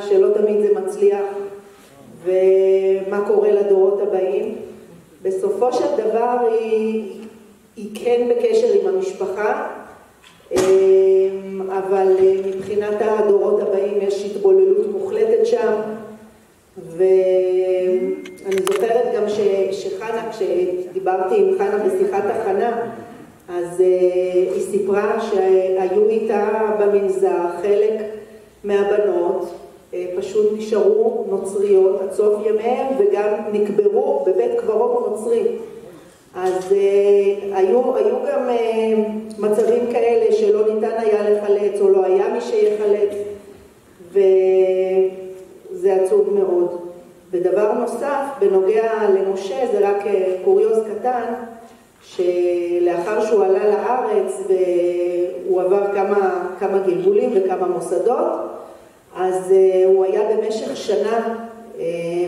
שלא תמיד זה מצליח, ומה קורה לדורות הבאים. בסופו של דבר היא כן בקשר עם המשפחה, אבל מבחינת הדורות הבאים יש התבוללות מוחלטת שם, ואני זוכרת גם שחנה, כשדיברתי עם חנה בשיחת הכנה, אז היא סיפרה שהיו איתה במנזר חלק מהבנות, פשוט נשארו נוצריות עד סוף ימיהם, וגם נקברו בבית קברות נוצרי. אז היו גם מצבים כאלה שלא ניתן היה לחלץ, או לא היה מי שיחלץ, וזה עצוב מאוד. ודבר נוסף, בנוגע למשה, זה רק קוריוז קטן, שלאחר שהוא עלה לארץ והוא עבר כמה גלגולים וכמה מוסדות, אז הוא היה במשך שנה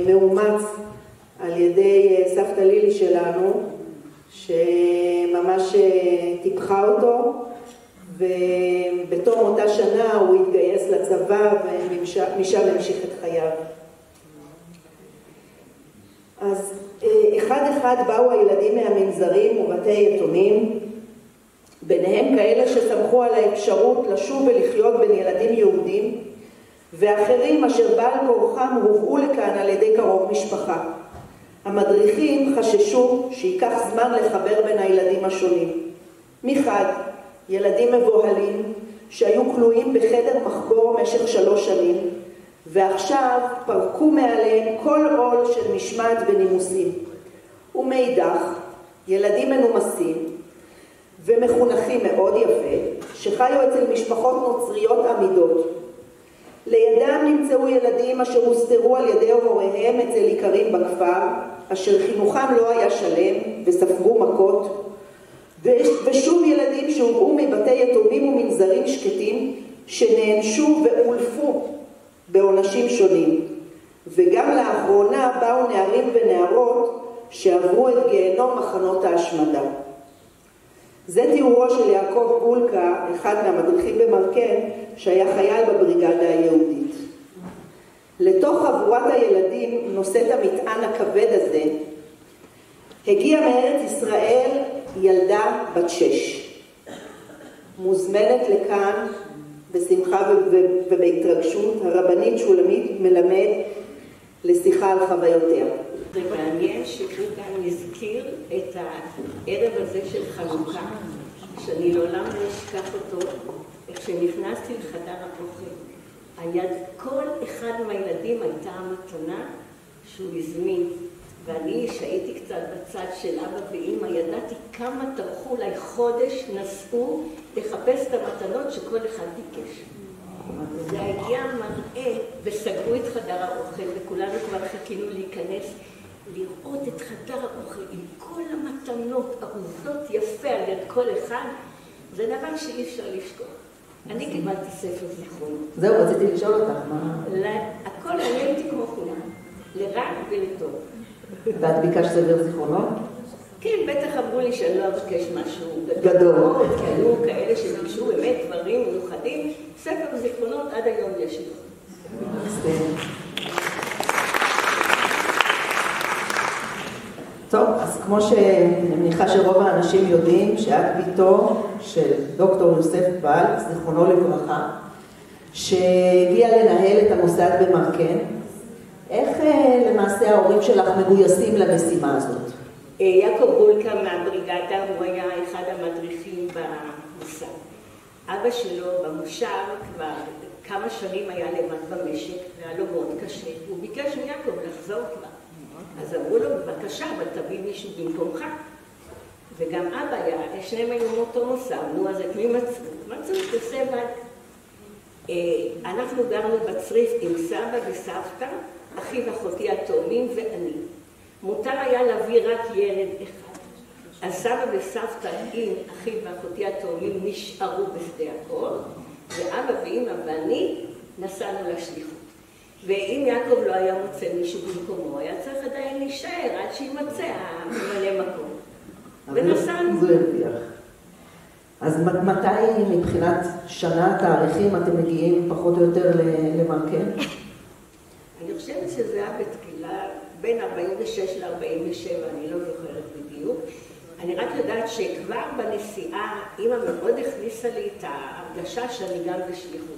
מאומץ על ידי סבתא לילי שלנו, שממש טיפחה אותו, ובתום אותה שנה הוא התגייס לצבא ומשם המשיך את חייו. אז אחד באו הילדים מהמנזרים ובתי יתומים, ביניהם כאלה שסמכו על האפשרות לשוב ולחיות בין ילדים יהודים, ואחרים אשר בעל כורחם הובאו לכאן על ידי קרוב משפחה. המדריכים חששו שייקח זמן לחבר בין הילדים השונים. מחד, ילדים מבוהלים שהיו כלואים בחדר מחבור במשך 3 שנים, ועכשיו פרקו מעליהם כל עול של משמעת ונימוסים. ומאידך, ילדים מנומסים ומחונכים מאוד יפה, שחיו אצל משפחות נוצריות עמידות. לידם נמצאו ילדים אשר הוסתרו על ידי הוריהם אצל עיקרים בכפר, אשר חינוכם לא היה שלם וספגו מכות, ושוב ילדים שהובאו מבתי יתומים ומנזרים שקטים, שנענשו ואולפו בעונשים שונים. וגם לאחרונה באו נערים ונערות שעברו את גיהנום מחנות ההשמדה. זה תיאורו של יעקב גולקה, אחד מהמדריכים במרקן, שהיה חייל בבריגדה היהודית. לתוך חבורת הילדים נושאת המטען הכבד הזה, הגיעה מארץ ישראל ילדה בת 6. מוזמנת לכאן בשמחה ובהתרגשות הרבנית שולמית מלמד לשיחה על חוויותיה. זה מעניין שגולקה הזכיר את הערב הזה של חנוכה, שאני לעולם לא אשכח אותו, איך שנכנסתי לחדר האוכל. כל אחד מהילדים הייתה המתנה שהוא הזמין, ואני שהייתי קצת בצד של אבא ואמא, ידעתי כמה טרחו, אולי חודש נסעו לחפש את המתנות שכל אחד ביקש. זה היה מראה, וסגרו את חדר האוכל, וכולנו כבר חיכינו להיכנס, לראות את חדר האוכל עם כל המתנות ארוזות יפה על יד כל אחד, זה דבר שאי אפשר לשכוח. אני קיבלתי ספר זיכרונות. זהו, רציתי לשאול אותך, מה? הכל אני הייתי כמו כולם, לרע ולטוב. ואת ביקשת ספר זיכרונות? כן, בטח אמרו לי שאני לא אבקש משהו גדול. כי היו כאלה שביקשו באמת דברים מיוחדים. ספר זיכרונות עד היום יש לי. טוב, אז כמו שאני מניחה שרוב האנשים יודעים, שאת ביתו של דוקטור יוסף בעל, זיכרונו לברכה, שהגיע לנהל את המוסד במרקן, איך למעשה ההורים שלך מגויסים למשימה הזאת? יעקב גולקה מהבריגדה, הוא היה אחד המדריכים במוסד. אבא שלו במושב כבר כמה שנים היה לבד במשק, והיה לו מאוד קשה, הוא ביקש מיעקב לחזור כבר. אז אמרו לו, בבקשה, אבל תביא מישהו במקומך. וגם אבא היה, שניהם היו מאותו מוסד, נו, אז את מי מצאו? מצאו את יוסף בעל. אנחנו גרנו בצריף עם סבא וסבתא, אחי ואחותי התאומים ואני. מותר היה להביא רק ילד אחד. אז סבא וסבתא עם אחי ואחותי התאומים נשארו בשדה הקור, ואבא ואמא ואני נסענו לשליחות. ואם יעקב לא היה מוצא מישהו במקומו, היה צריך עדיין להישאר עד שימצא הממלא מקום. ונסענו. זה הרוויח. אז מתי מבחינת שנה, תאריכים, אתם מגיעים פחות או יותר למרקן? אני חושבת שזה היה בתחילה בין 46 ל-47, אני לא זוכרת בדיוק. אני רק יודעת שכבר בנסיעה, אמא מאוד הכניסה לי את ההרגשה שאני גם בשליחות.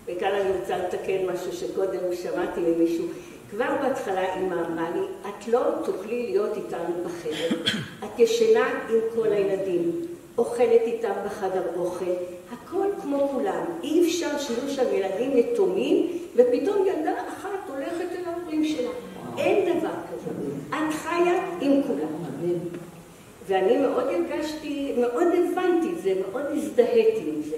וכאן אני רוצה לתקן משהו שקודם שמעתי ממישהו. כבר בהתחלה אמא אמרה לי, את לא תוכלי להיות איתנו בחדר. את ישנה עם כל הילדים, אוכלת איתם בחדר אוכל, הכל כמו כולם. אי אפשר שיהיו שם ילדים יתומים, ופתאום ילדה אחת הולכת אל ההורים שלה. אין דבר כזה. את חיה עם כולם. ואני מאוד הרגשתי, מאוד הבנתי את זה, מאוד הזדהיתי עם זה.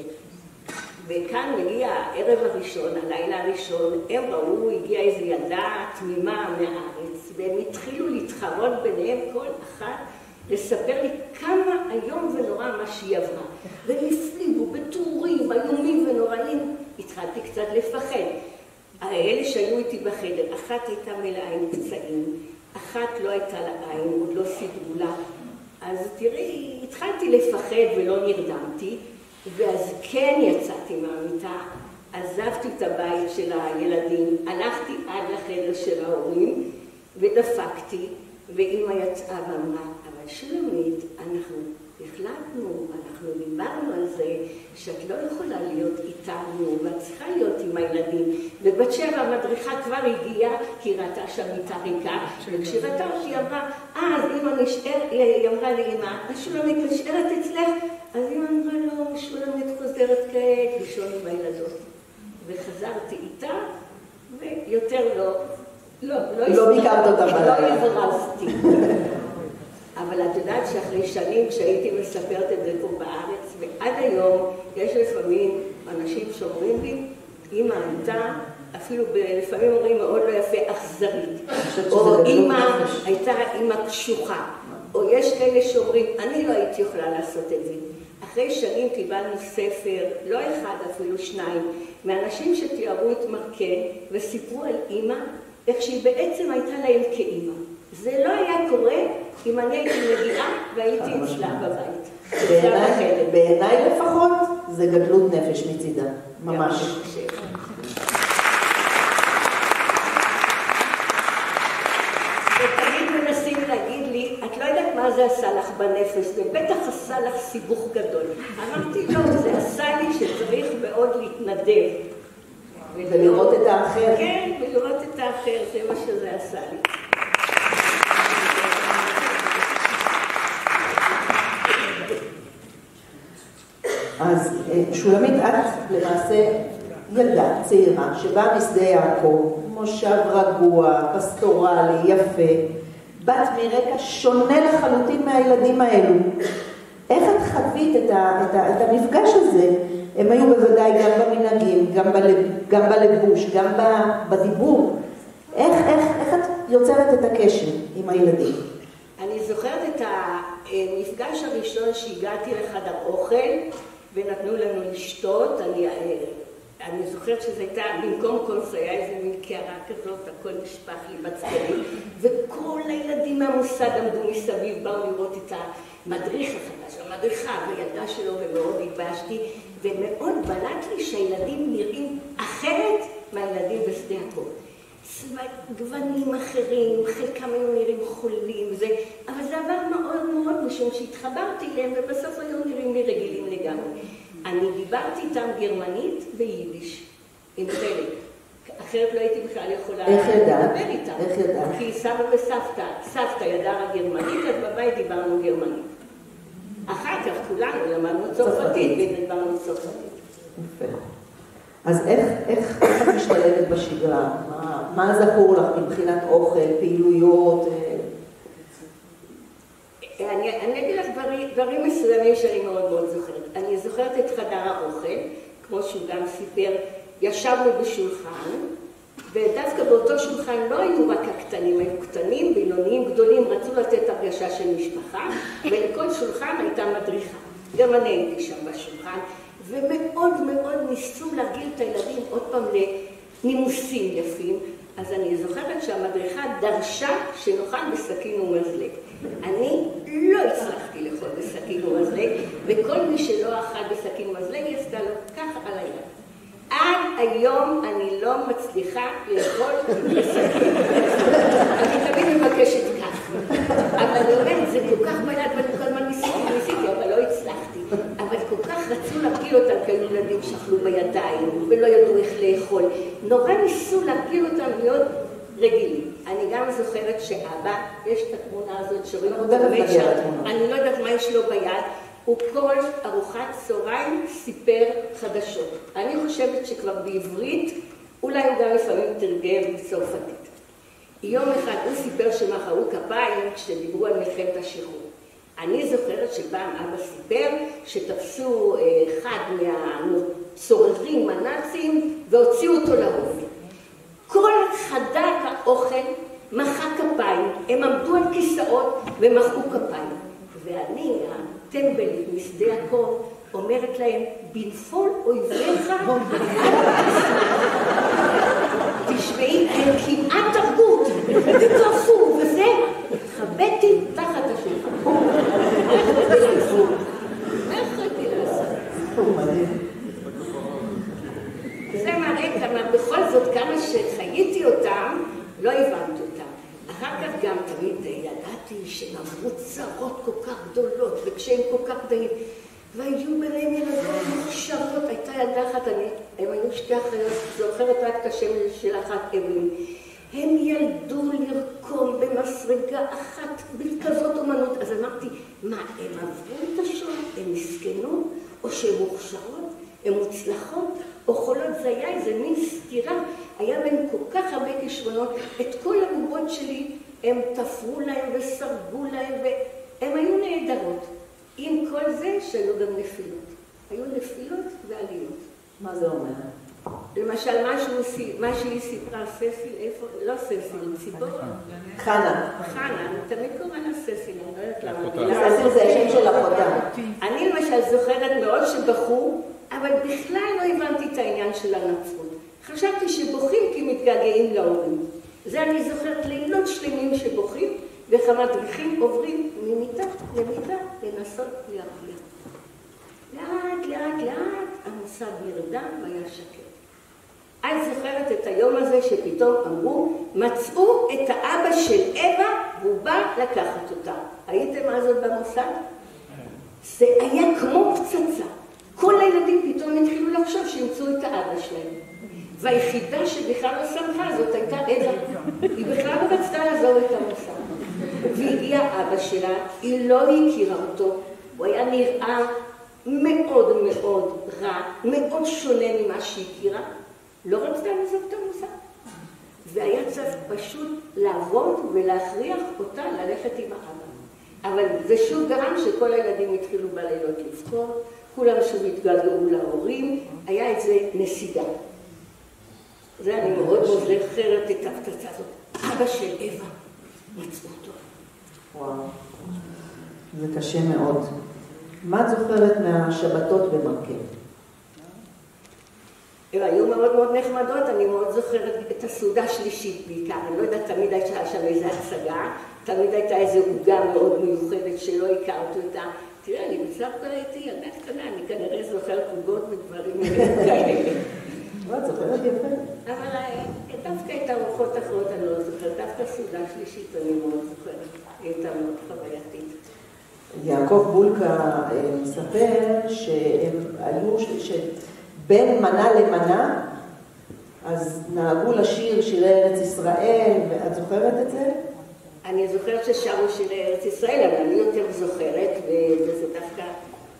וכאן מגיע הערב הראשון, הלילה הראשון, הם ראו, הגיעה איזו ילדה תמימה מהארץ, והם התחילו להתחרות ביניהם כל אחת, לספר לי כמה היום ונורא מה שהיא עברה. והם הפליגו בתיאורים, איומים ונוראים, התחלתי קצת לפחד. האלה שהיו איתי בחדר, אחת הייתה מלאה עם פצעים, אחת לא הייתה לה עין, עוד לא סידרו לה. אז תראי, התחלתי לפחד ולא נרדמתי, ואז כן יצאתי מהמיטה, עזבתי את הבית של הילדים, הלכתי עד לחדר של ההורים ודפקתי, ואמא יצאה ואמרה, אבל שולמית, אנחנו החלטנו, אנחנו דיברנו על זה שאת לא יכולה להיות איתנו ואת צריכה להיות עם הילדים. ובת שבע המדריכה כבר הגיעה כי היא ראתה שם מיטה ריקה, וכשהיא ראתה אותי אמרה, אז אמא היא אמרה לי, אמא, שולמית נשארת אצלך? אז אמא אמרה לו, שולמית חוזרת כעת לישון עם הילדות. וחזרתי איתה ויותר לא ביקרת אותה בלילה. לא הברזתי. אבל את יודעת שאחרי שנים כשהייתי מספרת את זה פה בארץ, ועד היום יש לפעמים אנשים שאומרים לי, אמא הייתה, אפילו לפעמים אומרים מאוד לא יפה, אכזרית. או אמא הייתה אמא קשוחה. או יש כאלה שאומרים, אני לא הייתי יכולה לעשות את זה. אחרי שנים קיבלנו ספר, לא אחד אפילו שניים, מאנשים שתיארו את מרקל וסיפרו על אמא, איך שהיא בעצם הייתה להם כאמא. זה לא היה קורה אם אני הייתי מגיעה והייתי אצלה בבית. בעיניי לפחות זה גדלות נפש מצידה, ממש. ותמיד מנסים להגיד לי, את לא יודעת מה זה עשה לך בנפש, זה בטח עשה לך סיבוך גדול. אמרתי, לא, זה עשה לי שצריך מאוד להתנדב. ולראות את האחר. כן, ולראות את האחר, זה מה שזה עשה לי. אז שולמית, את למעשה ילדה צעירה שבאה משדה יעקב, מושב רגוע, פסטורלי, יפה, בת מרקע שונה לחלוטין מהילדים האלו. איך את חווית את המפגש הזה? הם היו בוודאי גם במנהגים, גם בלבוש, גם בדיבור. איך את יוצרת את הקשר עם הילדים? אני זוכרת את המפגש הראשון שהגעתי לחדר אוכל ונתנו לנו לשתות. אני זוכרת שזה הייתה, במקום כוס היה איזה מין קערה כזאת, הכל נשפך לי בצדדים, וכל הילדים מהמוסד עמדו מסביב, באו לראות את המדריך החדש, המדריכה וילדה שלו, ומאוד התביישתי, ומאוד בלט לי שהילדים נראים אחרת מהילדים בשדה יעקב. גוונים אחרים, חלקם היו נראים חולים, אבל זה עבר מאוד מאוד משום שהתחברתי אליהם ובסוף היו נראים לי רגילים לגמרי. אני דיברתי איתם גרמנית ויידיש, עם חלק. אחרת לא הייתי בכלל יכולה לדבר איתם. איך ידעת? כי סבא וסבתא, סבתא ידעה גרמנית, אז בבית דיברנו גרמנית. אחר כך כולנו למדנו צרפתית ודיברנו צרפתית. יפה. אז איך את משתלבת בשגרה? מה זכור לך מבחינת אוכל, פעילויות? אני אגיד לך דברים מסוימים שאני מאוד מאוד זוכרת. אני זוכרת את חדר האוכל, כמו שהוא גם סיפר, ישבנו בשולחן, ודווקא באותו שולחן לא היו רק הקטנים, היו קטנים, בינוניים, גדולים, רצו לתת הרגשה של משפחה, ולכל שולחן הייתה מדריכה. גם אני הייתי שם בשולחן, ומאוד מאוד ניסו להרגיל את הילדים עוד פעם לנימוסים יפים. אז אני זוכרת שהמדריכה דרשה שנאכל בסכין ומזלג. אני לא הצלחתי לאכול בסכין ומזלג, וכל מי שלא אכל בסכין ומזלג יעשתה לו ככה על היד. עד היום אני אני לא מצליחה לאכול בסכין. אני תמיד מבקשת כך. אבל אני אומרת, זה כל כך בלעד, ואני כל הזמן ניסיתי, אבל לא הצלחתי. אבל כל כך רצו להרגיל אותם, כי היו ילדים שאכלו בידיים, ולא ידעו איך לאכול. נורא ניסו להרגיל אותם להיות רגילים. אני גם זוכרת שאבא, יש את התמונה הזאת שרואים אותו במשך, אני לא יודעת מה יש לו ביד, הוא כל ארוחת צהריים סיפר חדשות. אני חושבת שכבר בעברית, אולי הוא גם לפעמים תרגם בצרפתית. יום אחד הוא סיפר שמחאו כפיים כשדיברו על מלחמת השחרור. אני זוכרת שפעם אבא סיפר שתפסו אחד מהצוררים הנאצים והוציאו אותו להוביל. כל חדר האוכל מחא כפיים, הם עמדו על כיסאות ומחאו כפיים. ואני, הטמבלית משדה הקור, אומרת להם, בנפול אויביך, תשמעי, הם כמעט תרבות, תטרפו, וזה, חבאתי תחת השולחן. זה מראה כמה, בכל זאת, כמה שחייתי אותם, לא הבנתי אותם. אחר כך גם תמיד ידעתי שהם עברו צרות כל כך גדולות, וכשהם כל כך דעים, והיו ביניהם ילדות מוכשרות, הייתה ילדה אחת, הם היו שתי אחיות, זוכרת רק את השם של אחת אבלין. הם ילדו לרקום במסרגה אחת בכזאת אומנות. אז אמרתי, מה, הם עברו את השואה? הם מסכנו? או שהן מוכשרות? הן מוצלחות? או חולות? זה היה איזה מין סתירה. היה בהם כל כך הרבה כישרונות. את כל המורות שלי הם תפרו להם וסרגו להם, והם היו נהדרות. עם כל זה שהיו גם נפילות. היו נפילות ועליות. מה זה אומר? למשל, מה שהיא סיפרה, ססיל, איפה? לא ססיל, ציפור. חנה. חנה, אני תמיד קוראה לה ססיל, אני לא יודעת למה. ססיל זה השם של אחותה. אני למשל זוכרת מאוד שבכו, אבל בכלל לא הבנתי את העניין של הנצרות. חשבתי שבוכים כי מתגעגעים להורים. זה אני זוכרת לילות שלמים שבוכים, וכמה דרכים עוברים ממיטה למיטה לנסות להרגיע. לאט, לאט, לאט, המושג נרדם והיה שקט. אני זוכרת את היום הזה שפתאום אמרו, מצאו את האבא של אווה והוא בא לקחת אותה. הייתם אז עוד במוסד? זה היה כמו פצצה. כל הילדים פתאום התחילו לחשוב שימצאו את האבא שלהם. והיחידה שבכלל לא שמחה זאת הייתה אווה. היא בכלל לא רצתה לעזור את המוסד. והגיע אבא שלה, היא לא הכירה אותו, הוא היה נראה מאוד מאוד רע, מאוד שונה ממה שהכירה, לא רצתה לעזוב את המוסד. והיה צריך פשוט לעבוד ולהכריח אותה ללכת עם האבא. אבל זה שוב גרם שכל הילדים התחילו בלילות לבכות, כולם שוב התגעגעו להורים, היה איזה נסיגה. זה אני מאוד זוכרת את ההפצצה הזאת. אבא של אווה, מצאו אותו. וואו, זה קשה מאוד. מה את זוכרת מהשבתות במרקל? היו מאוד מאוד נחמדות, אני מאוד זוכרת את הסעודה השלישית בעיקר. אני לא יודעת, תמיד הייתה שם איזו הצגה, תמיד הייתה איזו עוגה מאוד מיוחדת שלא הכרתי אותה. תראה, אני בסך הכל הייתי ילדה קטנה, אני כנראה זוכרת עוגות ודברים כאלה. את זוכרת יפה. אבל דווקא את הארוחות האחרות אני לא זוכרת, דווקא הסעודה השלישית אני מאוד זוכרת, היא הייתה מאוד חווייתית. יעקב בולקה מספר שהם היו, שבין מנה למנה, אז נהגו לשיר שירי ארץ ישראל, ואת זוכרת את זה? אני זוכרת ששרו שירי ארץ ישראל, אבל אני יותר זוכרת, וזה דווקא,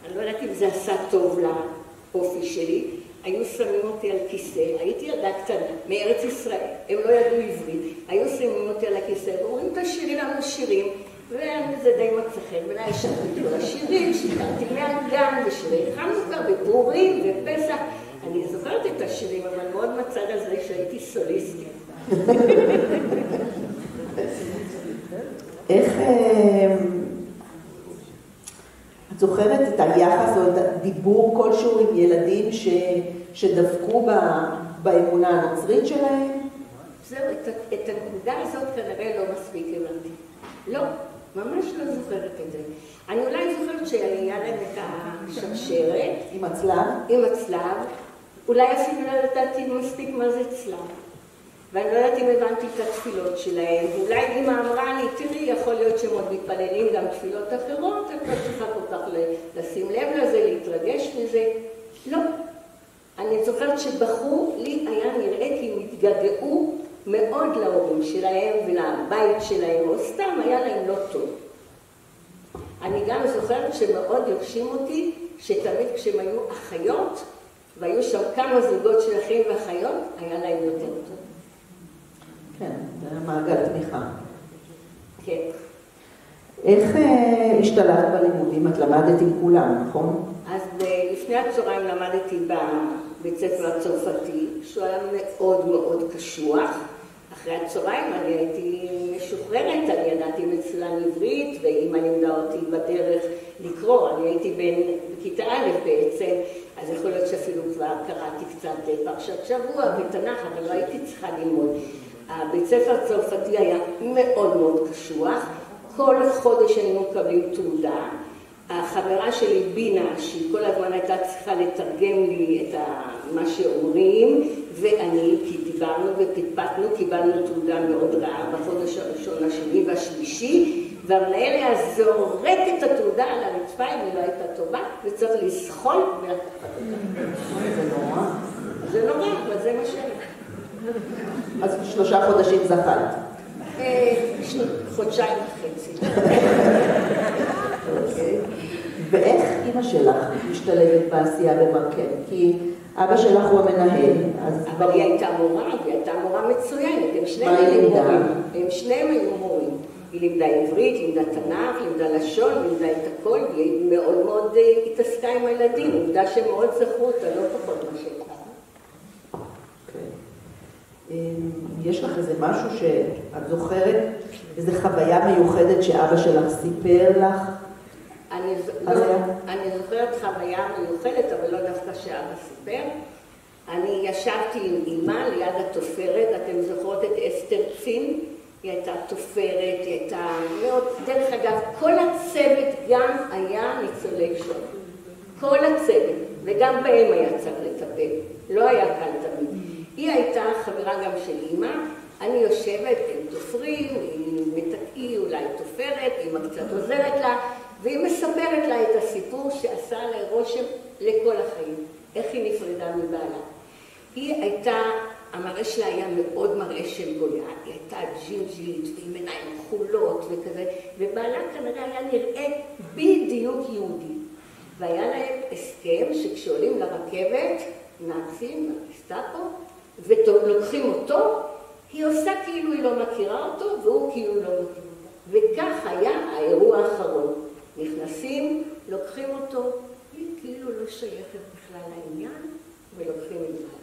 אני לא יודעת אם זה עשה טוב לאופי שלי, היו שמים אותי על כיסא, הייתי ילדה קטנה, מארץ ישראל, הם לא ידעו עברית, היו שמים אותי על הכיסא, ואומרים תשאירי לנו שירים, וזה די מצחן, ולא ישרתי את כל השירים, שיקרתי מהגן, ושירי חנוכה, ופורים, ופסח, אני זוכרת את השירים, אבל מאוד מצד הזה שהייתי סוליסטית. איך את זוכרת את היחס או את הדיבור כלשהו עם ילדים שדבקו באמונה הנוצרית שלהם? זהו, את הנקודה הזאת כנראה לא מספיק הבנתי. לא, ממש לא זוכרת את זה. אני אולי זוכרת שהיה להם את השרשרת. עם הצלב? עם הצלב, אולי אפילו לא ידעתי מספיק מה זה צלם. ואני לא יודעת אם הבנתי את התפילות שלהם. ואולי אמא אמרה לי, תראי, יכול להיות שהם עוד מתפללים גם תפילות אחרות, אני לא צריכה כל כך לשים לב לזה, להתרגש מזה. לא. אני זוכרת שבחרו, לי היה נראה כי הם התגעגעו מאוד להורים שלהם ולבית שלהם, או סתם היה להם לא טוב. אני גם זוכרת שמאוד יורשים אותי, שתמיד כשהם היו אחיות, והיו שם כמה זוגות של אחים ואחיות, היה להם יותר טוב. כן, זה היה מעגל תמיכה. כן. איך השתלבת בלימודים? את למדת עם כולם, נכון? אז לפני הצהריים למדתי בבית ספר הצרפתי, שהוא היה מאוד מאוד קשוח. אחרי הצהריים אני הייתי משוחררת, אני ידעתי מצוין עברית, ואמא לימדה אותי בדרך לקרוא. אני הייתי בכיתה א' בעצם, אז יכול להיות שאפילו כבר קראתי קצת פרשת שבוע ותנ"ך, אבל לא הייתי צריכה ללמוד. הבית ספר הצרפתי היה מאוד מאוד קשוח, כל חודש היינו מקבלים תעודה. החברה שלי בינה, שהיא כל הזמן הייתה צריכה לתרגם לי את מה שאומרים, ואני, כי דיברנו ופטפטנו, קיבלנו תעודה מאוד רעה בחודש הראשון, השני והשלישי, והמנהל היה זורק את התעודה על הרצפה אם היא לא הייתה טובה, וצריך לסחול ולקחת אותה. זה נורא. זה נורא, אבל זה מה שהיה. אז 3 חודשים זכרת. חודשיים וחצי. ואיך אמא שלך משתלבת בעשייה במרקם? כי אבא שלך הוא המנהל, אז... אבל היא הייתה מורה, והיא הייתה מורה מצוינת. הם שניהם היו מורים. היא לימדה עברית, לימדה תנ"ך, לימדה לשון, לימדה את הכל, והיא מאוד מאוד התעסקה עם הילדים. עובדה שמאוד זכרו אותה, לא פחות מה שהייתה. יש לך איזה משהו שאת זוכרת, איזו חוויה מיוחדת שאבא שלך סיפר לך? אני זוכרת חוויה מיוחדת, אבל לא דווקא שאבא סיפר. אני ישבתי עם אמא ליד התופרת, אתם זוכרות את אסתר צין? היא הייתה תופרת, היא הייתה מאוד, דרך אגב, כל הצוות גם היה ניצולי שואה. כל הצוות, וגם בהם היה צריך לטפל, לא היה קל תמיד. היא הייתה חברה גם של אמא, אני יושבת, הם תופרים, היא אולי תופרת, אמא קצת עוזרת לה, והיא מספרת לה את הסיפור שעשה לה רושם לכל החיים, איך היא נפרדה מבעלה. היא הייתה, המראה שלה היה מאוד מראה של גויה, היא הייתה ג'ינג'ית ועם עיניים כחולות וכזה, ובעלה כנראה היה נראה בדיוק יהודי. והיה להם הסכם שכשעולים לרכבת, נאצים, גסטאפו, ולוקחים אותו, היא עושה כאילו היא לא מכירה אותו, והוא כאילו לא מכיר אותה. וכך היה האירוע האחרון. נכנסים, לוקחים אותו, היא כאילו לא שייכת בכלל לעניין, ולוקחים את בעלה.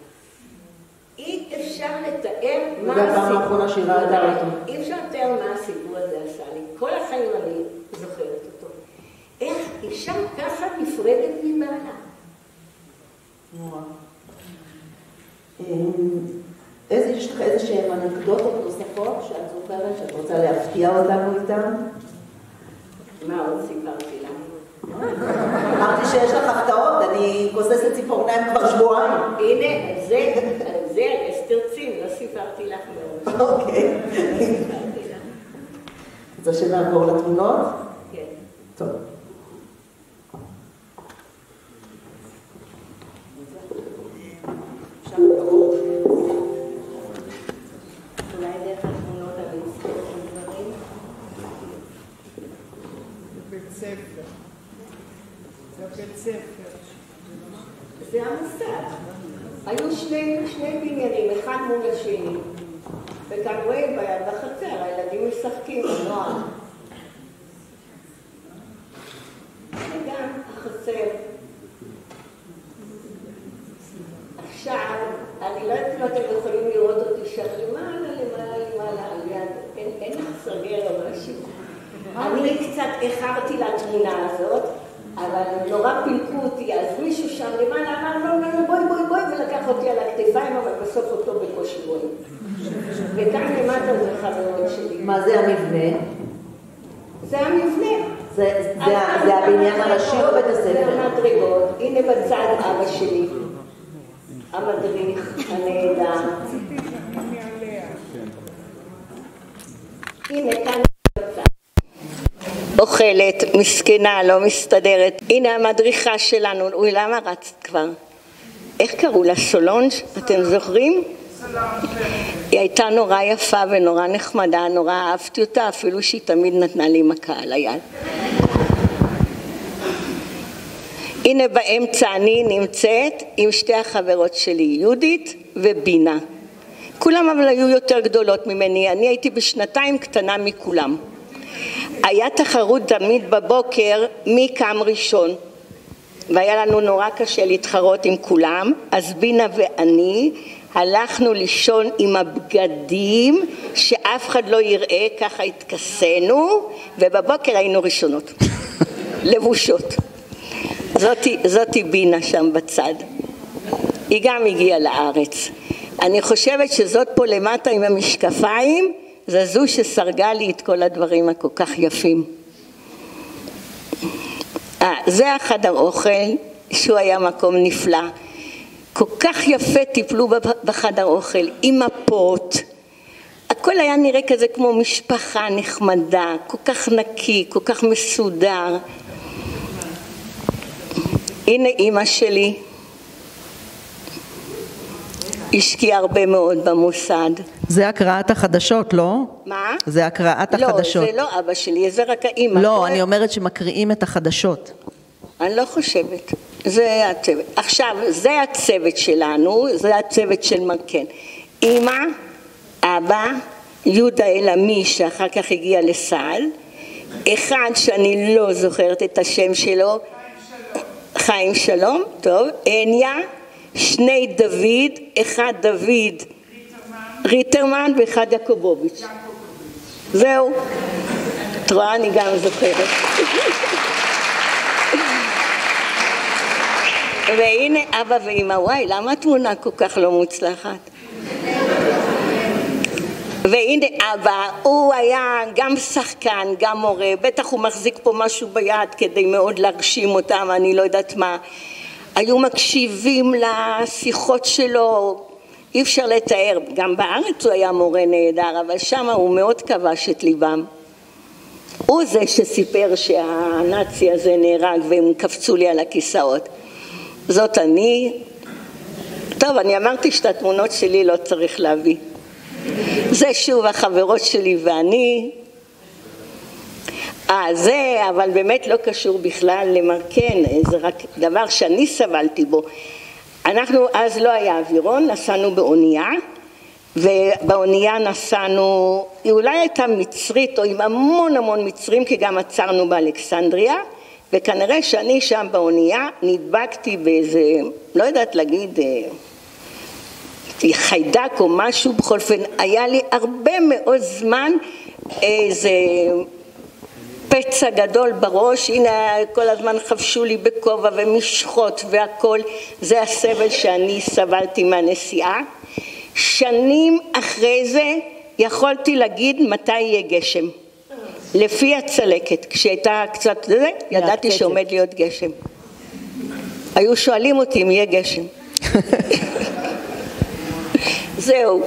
אי אפשר לתאר מה הסיפור. אי אפשר לתאר מה הסיפור הזה עשה לי. כל החיים אני זוכרת אותו. איך אישה ככה נפרדת מבעלה? נורא. יש לך איזה שהן אנקדוטות נוספות שאת זוכרת, שאת רוצה להפתיע אותנו איתן? מה עוד סיפרתי לה? אמרתי שיש לך הפתעות, אני כוססת ציפורניים כבר שבועיים. הנה, זה אסתר צין, לא סיפרתי לך מאוד. אוקיי. רוצה שנעבור לתמונות? כן. טוב. אולי דרך התמונות אני אזכור את הדברים. בית ספר. זה בית ספר. זה המוסד. היו שני בניינים, אחד מול השני. וכנראה בחצר, הילדים משחקים, הנוער. וגם החצר. עכשיו, אני לא יודעת אם אתם יכולים לראות אותי שם למעלה, אין לך סרגר או משהו. אני קצת איחרתי לתמונה הזאת, אבל נורא פילקו אותי, אז מישהו שם למעלה אמר, לא, בואי, ולקח אותי על הכתפיים, אבל בסוף אותו בקושי רואים. וכאן למטה זה חברות שלי. מה זה המבנה? זה המבנה. זה הבניין הראשי או בית הספר? זה המדרגות, הנה בצד אבא שלי. המדריך הנהדר. הנה כאן אוכלת, מסכנה, לא מסתדרת. הנה המדריכה שלנו, אוי, למה רצת כבר? איך קראו לה? סולונג', אתם זוכרים? היא הייתה נורא יפה ונורא נחמדה, נורא אהבתי אותה, אפילו שהיא תמיד נתנה לי מכה על היד. הנה באמצע אני נמצאת עם שתי החברות שלי, יהודית ובינה. כולם אבל היו יותר גדולות ממני, אני הייתי בשנתיים קטנה מכולם. היה תחרות תמיד בבוקר מי קם ראשון, והיה לנו נורא קשה להתחרות עם כולם, אז בינה ואני הלכנו לישון עם הבגדים שאף אחד לא יראה, ככה התכסנו, ובבוקר היינו ראשונות, לבושות. זאתי בינה שם בצד. היא גם הגיעה לארץ. אני חושבת שזאת פה למטה עם המשקפיים, זה זו שסרגה לי את כל הדברים הכל כך יפים. זה החדר אוכל, שהוא היה מקום נפלא. כל כך יפה טיפלו בחדר אוכל, עם מפות. הכל היה נראה כזה כמו משפחה נחמדה, כל כך נקי, כל כך מסודר. הנה אמא שלי, השקיעה הרבה מאוד במוסד. זה הקראת החדשות, לא? מה? זה הקראת החדשות. לא, זה לא אבא שלי, זה רק האמא. לא, אני אומרת שמקריאים את החדשות. אני לא חושבת. זה הצוות. עכשיו, זה הצוות שלנו, זה הצוות של מרקן. אמא, אבא, יהודה אלעמי, שאחר כך הגיע לסל, אחד שאני לא זוכרת את השם שלו, חיים שלום, טוב, אניה, שני דוד, אחד דוד ריטרמן ואחד יעקובוביץ'. זהו. את רואה, אני גם זוכרת. והנה אבא ואמא, וואי, למה התמונה כל כך לא מוצלחת? והנה אבא, הוא היה גם שחקן, גם מורה, בטח הוא מחזיק פה משהו ביד כדי מאוד להרשים אותם, אני לא יודעת מה. היו מקשיבים לשיחות שלו, אי אפשר לתאר, גם בארץ הוא היה מורה נהדר, אבל שם הוא מאוד כבש את ליבם. הוא זה שסיפר שהנאצי הזה נהרג והם קפצו לי על הכיסאות. זאת אני. טוב, אני אמרתי שאת התמונות שלי לא צריך להביא. זה שוב החברות שלי ואני. זה, אבל באמת לא קשור בכלל למרקן, זה רק דבר שאני סבלתי בו. אנחנו, אז לא היה אווירון, נסענו באונייה, ובאונייה נסענו, היא אולי הייתה מצרית או עם המון המון מצרים, כי גם עצרנו באלכסנדריה, וכנראה שאני שם באונייה נדבקתי באיזה, לא יודעת להגיד, חיידק או משהו, בכל אופן, היה לי הרבה מאוד זמן איזה פצע גדול בראש, הנה כל הזמן חבשו לי בכובע ומשחות והכל, זה הסבל שאני סבלתי מהנסיעה. שנים אחרי זה יכולתי להגיד מתי יהיה גשם. לפי הצלקת, כשהייתה קצת זה, ידעתי שעומד להיות גשם. היו שואלים אותי אם יהיה גשם. זהו.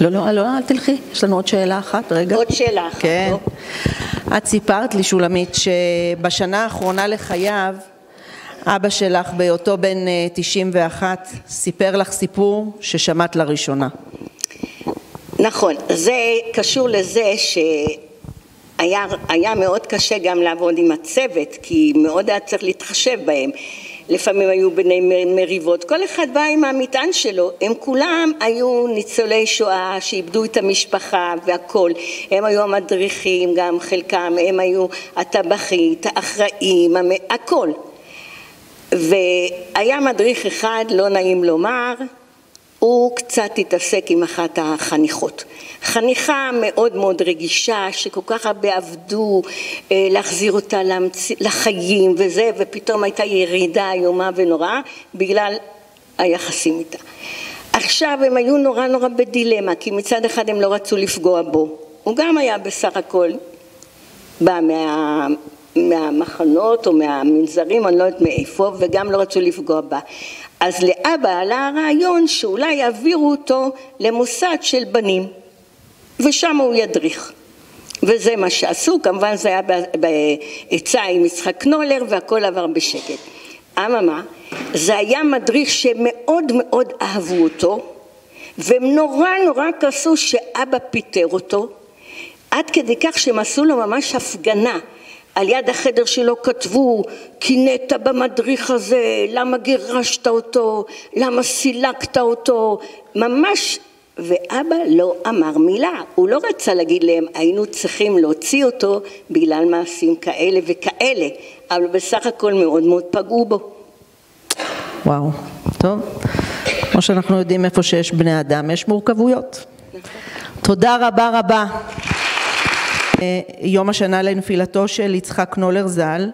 לא, אל תלכי, יש לנו עוד שאלה אחת, רגע. עוד שאלה אחת, כן. את סיפרת לי, שולמית, שבשנה האחרונה לחייו, אבא שלך בהיותו בן 91, סיפר לך סיפור ששמעת לראשונה. נכון, זה קשור לזה שהיה מאוד קשה גם לעבוד עם הצוות, כי מאוד היה צריך להתחשב בהם. לפעמים היו בני מריבות, כל אחד בא עם המטען שלו, הם כולם היו ניצולי שואה שאיבדו את המשפחה והכל, הם היו המדריכים גם חלקם, הם היו הטבחית, האחראים, הכל. והיה מדריך אחד, לא נעים לומר, הוא קצת התעסק עם אחת החניכות. חניכה מאוד מאוד רגישה, שכל כך הרבה עבדו להחזיר אותה לחיים וזה, ופתאום הייתה ירידה איומה ונוראה בגלל היחסים איתה. עכשיו הם היו נורא בדילמה, כי מצד אחד הם לא רצו לפגוע בו. הוא גם היה בסך הכל, בא מהמחנות או מהמנזרים, אני לא יודעת מאיפה, וגם לא רצו לפגוע בה. אז לאבא עלה הרעיון שאולי יעבירו אותו למוסד של בנים, ושם הוא ידריך. וזה מה שעשו, כמובן זה היה בעצה עם יצחק קנולר, והכל עבר בשקט. אממה, זה היה מדריך שמאוד מאוד אהבו אותו, והם נורא כעסו שאבא פיטר אותו, עד כדי כך שהם עשו לו ממש הפגנה. על יד החדר שלו כתבו, קינאת במדריך הזה, למה גירשת אותו, למה סילקת אותו, ממש, ואבא לא אמר מילה. הוא לא רצה להגיד להם, היינו צריכים להוציא אותו בגלל מעשים כאלה וכאלה, אבל בסך הכל מאוד פגעו בו. וואו, טוב. כמו שאנחנו יודעים, איפה שיש בני אדם, יש מורכבויות. תודה רבה. יום השנה לנפילתו של יצחק קנולר ז"ל,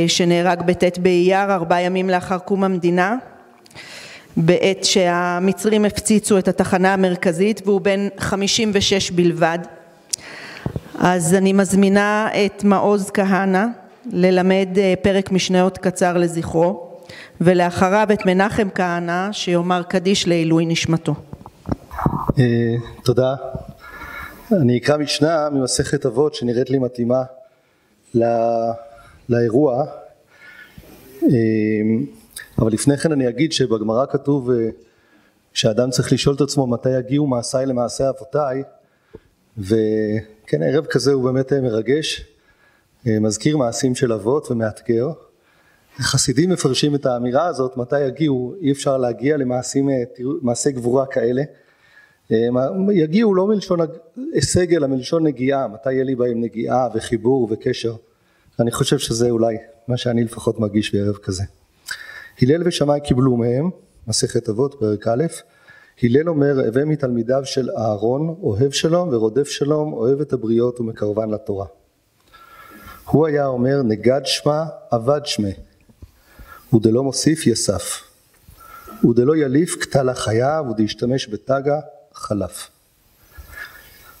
שנהרג בט' באייר, 4 ימים לאחר קום המדינה, בעת שהמצרים הפציצו את התחנה המרכזית, והוא בן 56 בלבד. אז אני מזמינה את מעוז כהנא ללמד פרק משניות קצר לזכרו, ולאחריו את מנחם כהנא שיאמר קדיש לעילוי נשמתו. תודה. אני אקרא משנה ממסכת אבות שנראית לי מתאימה לאירוע, אבל לפני כן אני אגיד שבגמרא כתוב שהאדם צריך לשאול את עצמו מתי יגיעו מעשיי למעשי אבותיי, וכן, ערב כזה הוא באמת מרגש, מזכיר מעשים של אבות ומאתגר. חסידים מפרשים את האמירה הזאת, מתי יגיעו, אי אפשר להגיע למעשי גבורה כאלה, יגיעו לא מלשון הישג אלא מלשון נגיעה, מתי יהיה לי בהם נגיעה וחיבור וקשר. אני חושב שזה אולי מה שאני לפחות מרגיש בערב כזה. הלל ושמאי קיבלו מהם, מסכת אבות פרק א', הלל אומר, הווה מתלמידיו של אהרון, אוהב שלום ורודף שלום, אוהב את הבריות ומקרבן לתורה. הוא היה אומר, נגד שמה עבד שמה, ודלא מוסיף יסף, ודלא יליף קטל החיה, ודהשתמש בתגה חלף.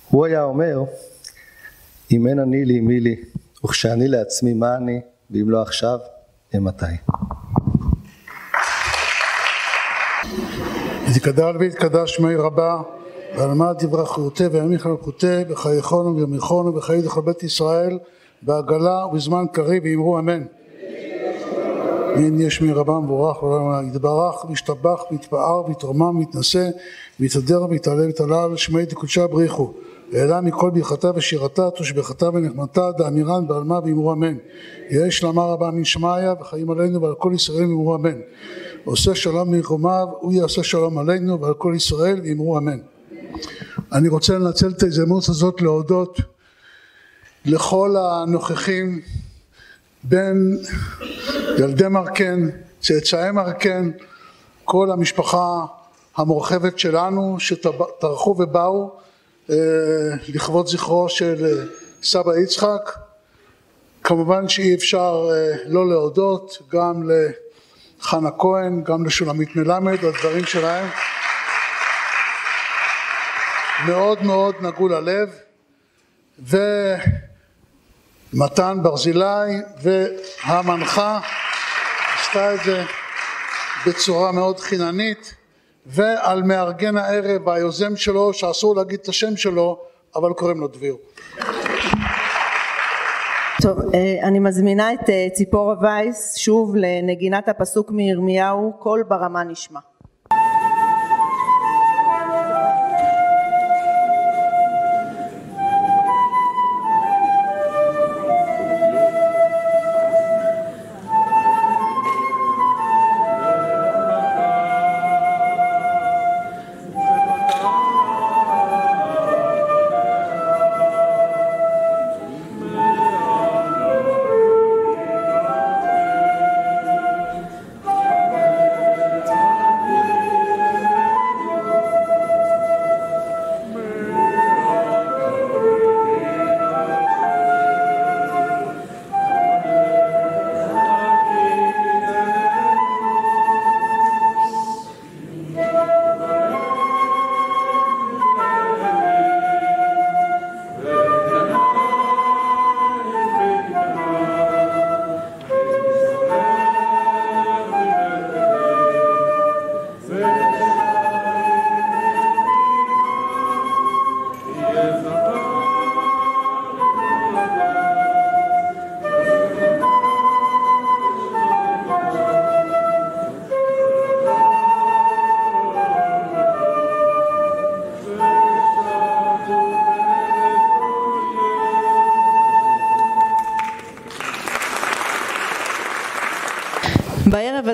הוא היה אומר, אם אין אני לי מי לי, וכשאני לעצמי מה אני, ואם לא עכשיו, מתי. יתגדל ויתקדש שמי רבה, ועלמד דברי חיותי וימיך לקותי, בחייכון ובימיכון ובחיי דכל בית ישראל, בעגלה ובזמן קריב, ואמרו אמן. אין יש שמי רבה מבורך, יתברך וישתבח ויתפאר ויתרומם ויתנשא ויתהדר ויתעלה ויתעלל, שמי דקודשה בריחו, העלה מכל ברכתה ושירתה, תושבחתה ונחמתה, דאמירן בעלמה ואמרו אמן. יהי שלמה רבה מן שמעיה וחיים עלינו ועל כל ישראל ואמרו אמן. עושה שלום מרחומיו, הוא יעשה שלום עלינו ועל כל ישראל ואמרו אמן. אני רוצה לנצל את ההזדמנות הזאת להודות לכל הנוכחים, בין ילדי מרקן, צאצאי מרקן, כל המשפחה המורחבת שלנו שטרחו ובאו לכבוד זכרו של סבא יצחק. כמובן שאי אפשר לא להודות גם לחנה כהן, גם לשולמית מלמד, הדברים שלהם מאוד מאוד נגעו ללב, ומתן ברזילי והמנחה עשתה את זה בצורה מאוד חיננית, ועל מארגן הערב והיוזם שלו, שאסור להגיד את השם שלו, אבל קוראים לו דביר. טוב, אני מזמינה את ציפורה וייס שוב לנגינת הפסוק מירמיהו, קול ברמה נשמע.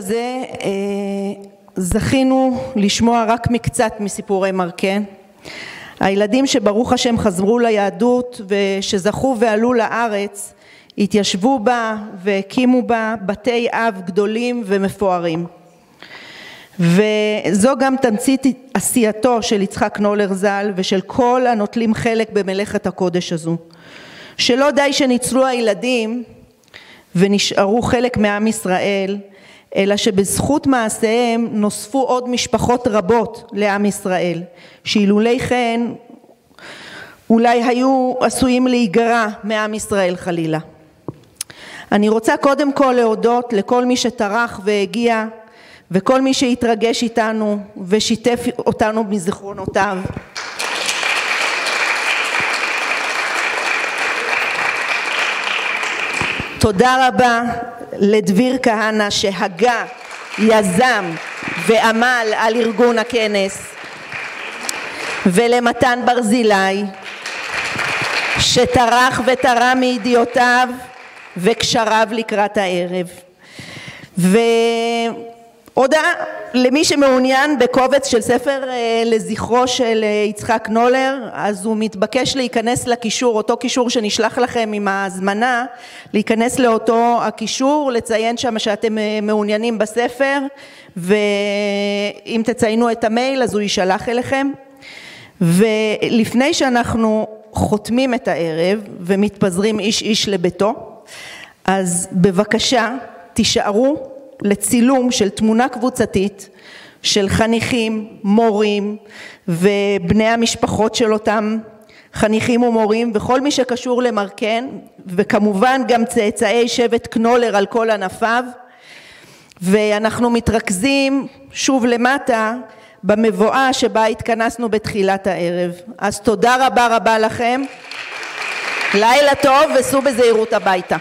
הזה זכינו לשמוע רק מקצת מסיפורי מרקן. הילדים שברוך השם חזרו ליהדות ושזכו ועלו לארץ, התיישבו בה והקימו בה בתי אב גדולים ומפוארים. וזו גם תמצית עשייתו של יצחק נולר ז"ל ושל כל הנוטלים חלק במלאכת הקודש הזו. שלא די שניצלו הילדים ונשארו חלק מעם ישראל, אלא שבזכות מעשיהם נוספו עוד משפחות רבות לעם ישראל, שאילולי כן אולי היו עשויים להיגרע מעם ישראל חלילה. אני רוצה קודם כל להודות לכל מי שטרח והגיע, וכל מי שהתרגש איתנו ושיתף אותנו מזיכרונותיו. תודה רבה לדביר כהנא שהגה, יזם ועמל על ארגון הכנס, ולמתן ברזילי שטרח ותרם מידיעותיו וקשריו לקראת הערב. הודעה למי שמעוניין בקובץ של ספר לזכרו של יצחק נולר, אז הוא מתבקש להיכנס לקישור, אותו קישור שנשלח לכם עם ההזמנה, להיכנס לאותו הקישור, לציין שם שאתם מעוניינים בספר, ואם תציינו את המייל אז הוא יישלח אליכם. ולפני שאנחנו חותמים את הערב ומתפזרים איש איש לביתו, אז בבקשה תישארו לצילום של תמונה קבוצתית של חניכים, מורים ובני המשפחות של אותם חניכים ומורים וכל מי שקשור למרקן, וכמובן גם צאצאי שבט קנולר על כל ענפיו. ואנחנו מתרכזים שוב למטה במבואה שבה התכנסנו בתחילת הערב. אז תודה רבה רבה לכם, לילה טוב וסעו בזהירות הביתה.